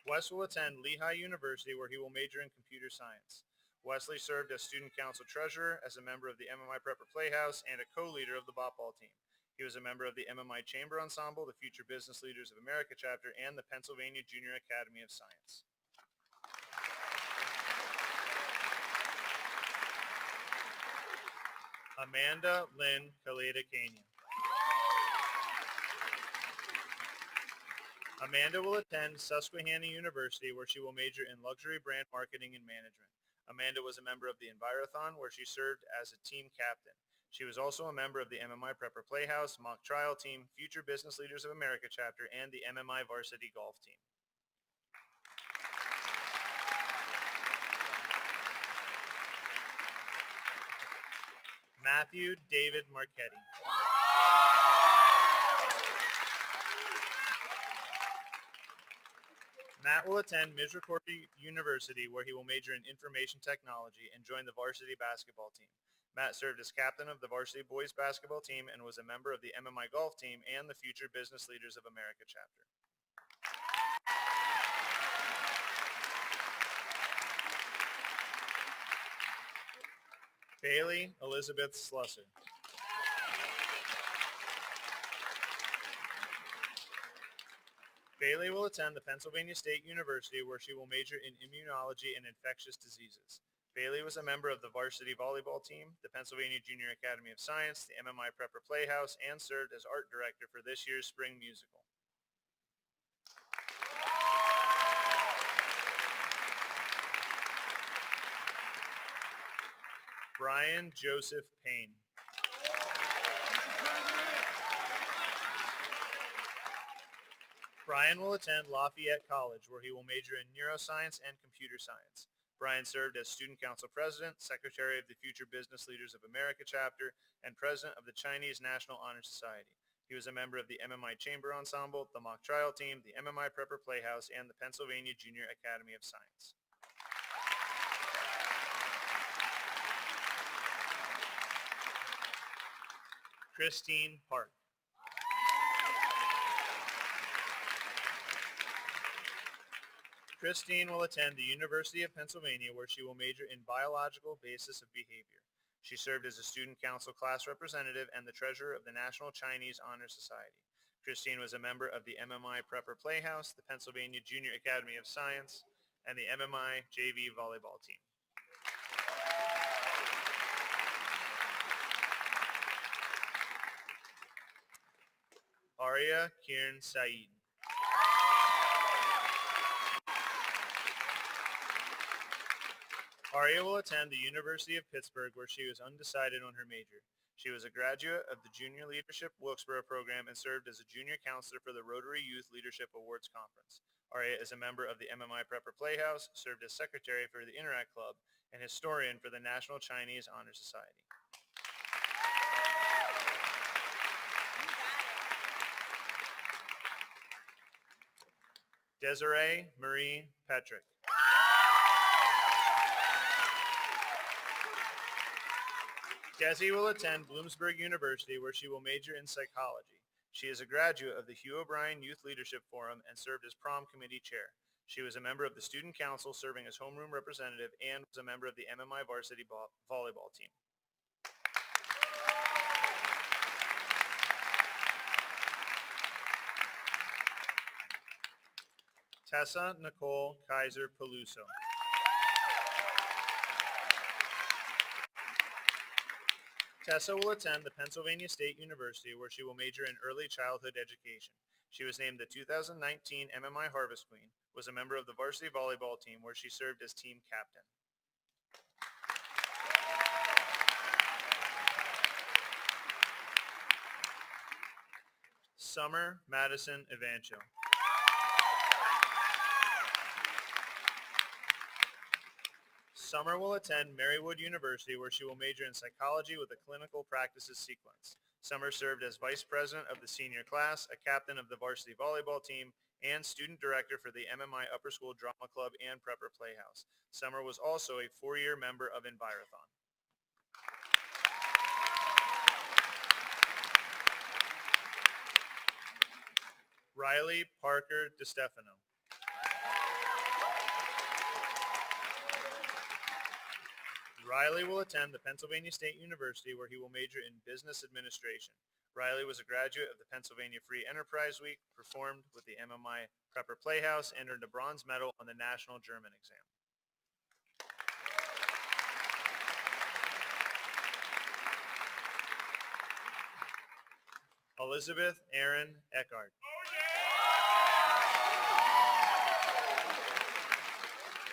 Wes will attend Lehigh University, where he will major in computer science. Wesley served as student council treasurer, as a member of the MMI Prepper Playhouse, and a co-leader of the ball team. He was a member of the MMI Chamber Ensemble, the Future Business Leaders of America chapter, and the Pennsylvania Junior Academy of Science. Amanda Lynn Kaleda Kania. Amanda will attend Susquehanna University, where she will major in luxury brand marketing and management. Amanda was a member of the Envirothon, where she served as a team captain. She was also a member of the MMI Prepper Playhouse, mock trial team, Future Business Leaders of America chapter, and the MMI varsity golf team. Matthew David Marchetti. Matt will attend Misericordia University, where he will major in information technology and join the varsity basketball team. Matt served as captain of the varsity boys basketball team and was a member of the MMI golf team and the Future Business Leaders of America chapter. Bailey Elizabeth Slusser. Bailey will attend the Pennsylvania State University, where she will major in immunology and infectious diseases. Bailey was a member of the varsity volleyball team, the Pennsylvania Junior Academy of Science, the MMI Prepper Playhouse, and served as art director for this year's spring musical. Brian Joseph Payne. Brian will attend Lafayette College, where he will major in neuroscience and computer science. Brian served as student council president, secretary of the Future Business Leaders of America chapter, and president of the Chinese National Honor Society. He was a member of the MMI Chamber Ensemble, the mock trial team, the MMI Prepper Playhouse, and the Pennsylvania Junior Academy of Science. Christine Park. Christine will attend the University of Pennsylvania, where she will major in biological basis of behavior. She served as a student council class representative and the treasurer of the National Chinese Honor Society. Christine was a member of the MMI Prepper Playhouse, the Pennsylvania Junior Academy of Science, and the MMI JV volleyball team. Arya Kiran Saeed. Arya will attend the University of Pittsburgh, where she was undecided on her major. She was a graduate of the Junior Leadership Wilkesboro program and served as a junior counselor for the Rotary Youth Leadership Awards Conference. Arya is a member of the MMI Prepper Playhouse, served as secretary for the Interact Club, and historian for the National Chinese Honor Society. Desiree Marie Petrick. Desi will attend Bloomsburg University, where she will major in psychology. She is a graduate of the Hugh O'Brien Youth Leadership Forum and served as prom committee chair. She was a member of the student council, serving as homeroom representative, and was a member of the MMI varsity volleyball team. Tessa Nicole Kaiser Peluso. Tessa will attend the Pennsylvania State University, where she will major in early childhood education. She was named the 2019 MMI Harvest Queen, was a member of the varsity volleyball team, where she served as team captain. Summer Madison Evancho. Summer will attend Marywood University, where she will major in psychology with a clinical practices sequence. Summer served as vice president of the senior class, a captain of the varsity volleyball team, and student director for the MMI Upper School Drama Club and Prepper Playhouse. Summer was also a 4-year member of Envirothon. Riley Parker DeStefano. Riley will attend the Pennsylvania State University, where he will major in business administration. Riley was a graduate of the Pennsylvania Free Enterprise Week, performed with the MMI Prepper Playhouse, and earned a bronze medal on the National German exam. Elizabeth Aaron Eckhart.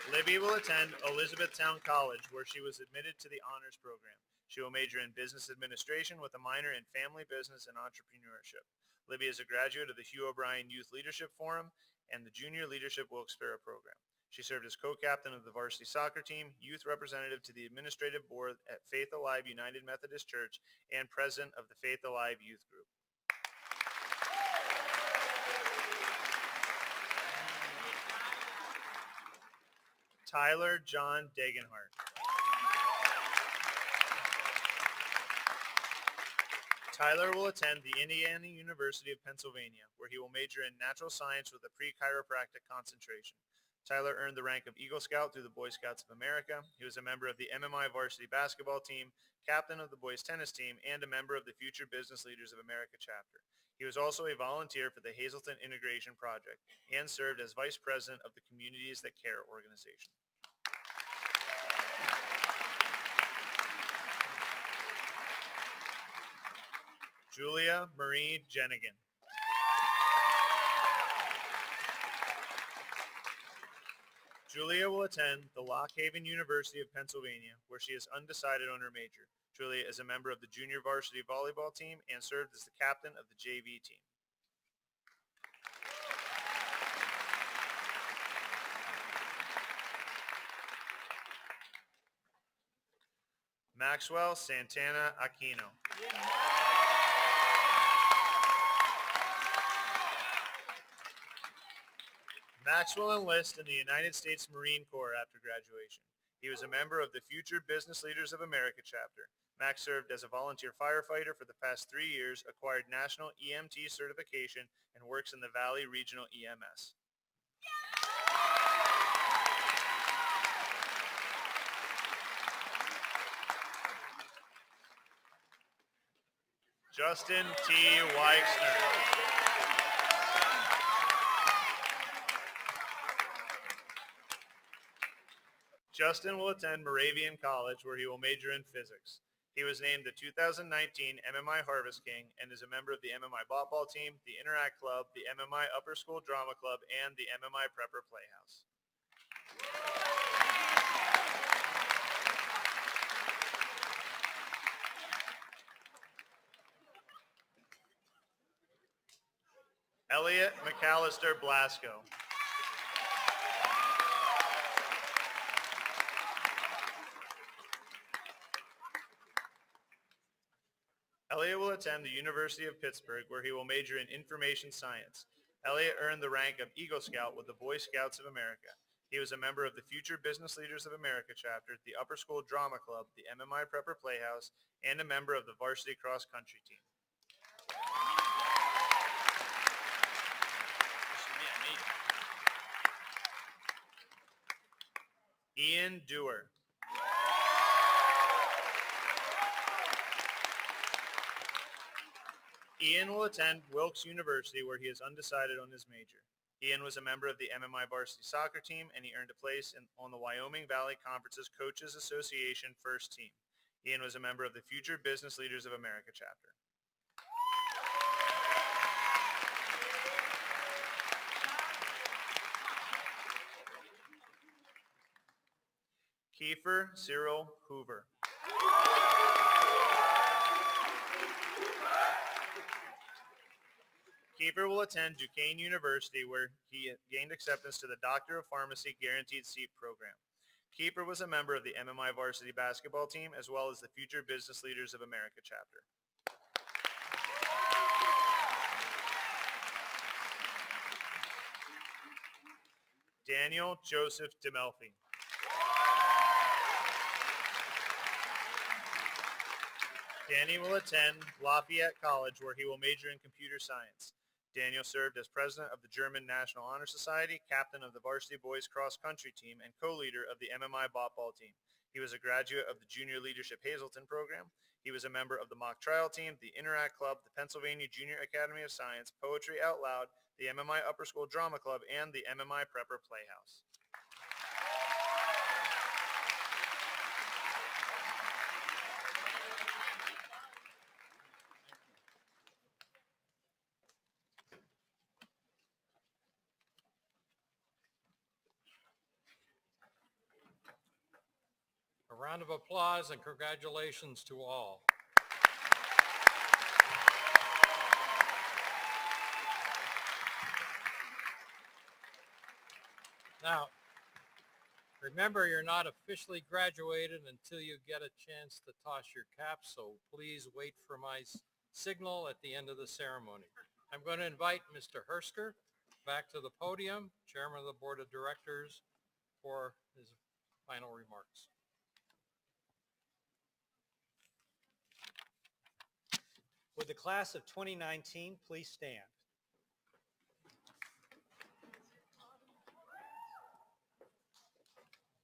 Libby will attend Elizabethtown College, where she was admitted to the honors program. She will major in business administration with a minor in family business and entrepreneurship. Libby is a graduate of the Hugh O'Brien Youth Leadership Forum and the Junior Leadership Wilkes-Barre program. She served as co-captain of the varsity soccer team, youth representative to the administrative board at Faith Alive United Methodist Church, and president of the Faith Alive Youth Group. Tyler John Degenhart. Tyler will attend the Indiana University of Pennsylvania, where he will major in natural science with a pre-chiropractic concentration. Tyler earned the rank of Eagle Scout through the Boy Scouts of America. He was a member of the MMI varsity basketball team, captain of the boys tennis team, and a member of the Future Business Leaders of America chapter. He was also a volunteer for the Hazleton Integration Project and served as vice president of the Communities That Care organization. Julia Marie Jenigan. Julia will attend the Lock Haven University of Pennsylvania, where she is undecided on her major. Julia is a member of the junior varsity volleyball team and served as the captain of the JV team. Maxwell Santana Aquino. Maxwell enlisted in the United States Marine Corps after graduation. He was a member of the Future Business Leaders of America chapter. Max served as a volunteer firefighter for the past 3 years, acquired national EMT certification, and works in the Valley Regional EMS. Justin T. Weixner. Justin will attend Moravian College, where he will major in physics. He was named the 2019 MMI Harvest King and is a member of the MMI Ball Team, the Interact Club, the MMI Upper School Drama Club, and the MMI Prepper Playhouse. Elliot McAllister Blasco. Elliot will attend the University of Pittsburgh, where he will major in information science. Elliot earned the rank of Eagle Scout with the Boy Scouts of America. He was a member of the Future Business Leaders of America chapter, the Upper School Drama Club, the MMI Prepper Playhouse, and a member of the Varsity Cross Country team. Ian Dewar. Ian will attend Wilkes University, where he is undecided on his major. Ian was a member of the MMI varsity soccer team, and he earned a place on the Wyoming Valley Conference's Coaches Association first team. Ian was a member of the Future Business Leaders of America chapter. Kiefer Cyril Hoover. Kiefer will attend Duquesne University, where he gained acceptance to the Doctor of Pharmacy Guaranteed Seat program. Kiefer was a member of the MMI varsity basketball team, as well as the Future Business Leaders of America chapter. Daniel Joseph DeMelfi. Danny will attend Lafayette College, where he will major in computer science. Daniel served as president of the German National Honor Society, captain of the varsity boys cross-country team, and co-leader of the MMI ball team. He was a graduate of the Junior Leadership Hazleton program. He was a member of the Mock Trial team, the Interact Club, the Pennsylvania Junior Academy of Science, Poetry Out Loud, the MMI Upper School Drama Club, and the MMI Prepper Playhouse. A round of applause and congratulations to all. Now, remember, you're not officially graduated until you get a chance to toss your cap, so please wait for my signal at the end of the ceremony. I'm going to invite Mr. Hersker back to the podium, Chairman of the Board of Directors, for his final remarks. Would the class of 2019 please stand?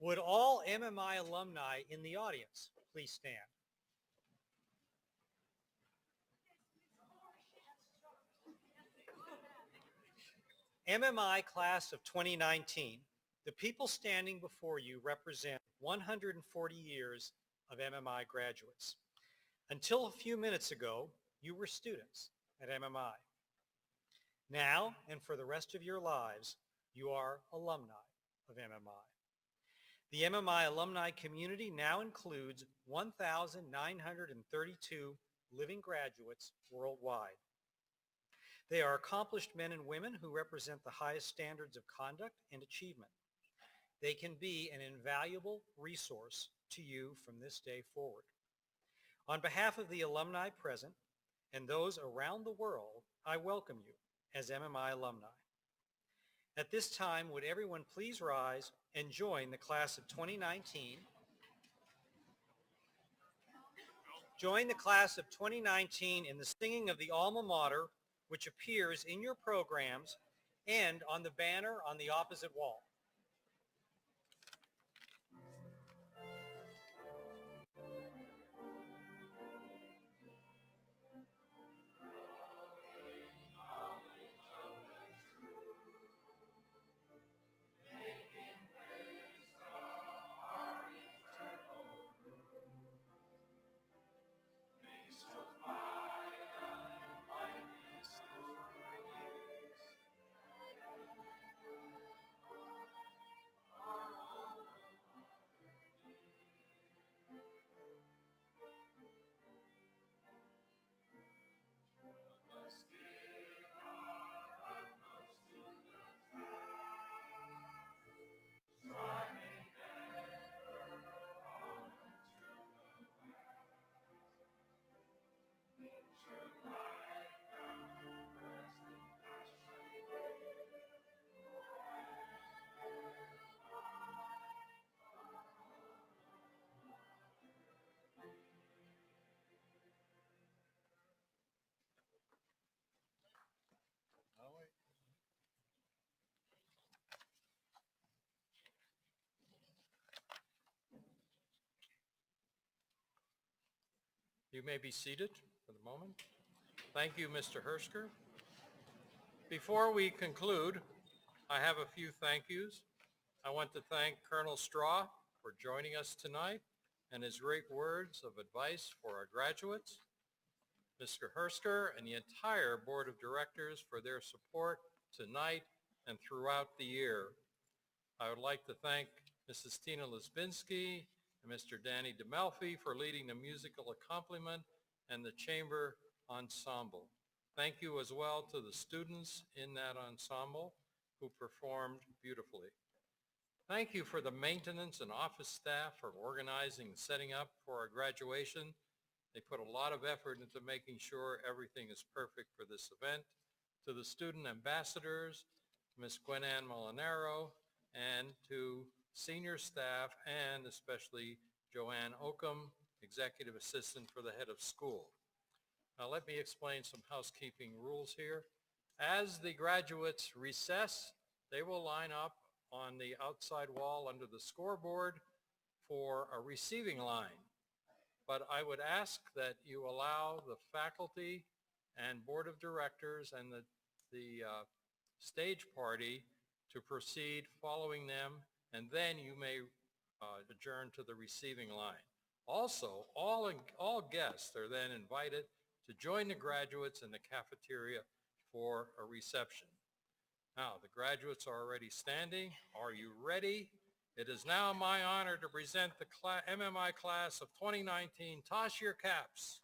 Would all MMI alumni in the audience please stand? MMI class of 2019, the people standing before you represent 140 years of MMI graduates. Until a few minutes ago, you were students at MMI. Now, and for the rest of your lives, you are alumni of MMI. The MMI alumni community now includes 1,932 living graduates worldwide. They are accomplished men and women who represent the highest standards of conduct and achievement. They can be an invaluable resource to you from this day forward. On behalf of the alumni present and those around the world, I welcome you as MMI alumni. At this time, would everyone please rise and join the class of 2019? Join the class of 2019 in the singing of the alma mater, which appears in your programs and on the banner on the opposite wall. You may be seated for the moment. Thank you, Mr. Hersker. Before we conclude, I have a few thank yous. I want to thank Colonel Straw for joining us tonight and his great words of advice for our graduates, Mr. Hersker and the entire Board of Directors for their support tonight and throughout the year. I would like to thank Mrs. Tina Lisbinski and Mr. Danny DeMelfi for leading the musical accompaniment and the chamber ensemble. Thank you as well to the students in that ensemble who performed beautifully. Thank you for the maintenance and office staff for organizing and setting up for our graduation. They put a lot of effort into making sure everything is perfect for this event. To the student ambassadors, Ms. Gwen-Ann Molinaro, and to senior staff, and especially Joanne Oakham, Executive Assistant for the Head of School. Now let me explain some housekeeping rules here. As the graduates recess, they will line up on the outside wall under the scoreboard for a receiving line. But I would ask that you allow the faculty and Board of Directors and the stage party to proceed following them, and then you may adjourn to the receiving line. Also, all guests are then invited to join the graduates in the cafeteria for a reception. Now, the graduates are already standing. Are you ready? It is now my honor to present the MMI class of 2019. Toss your caps.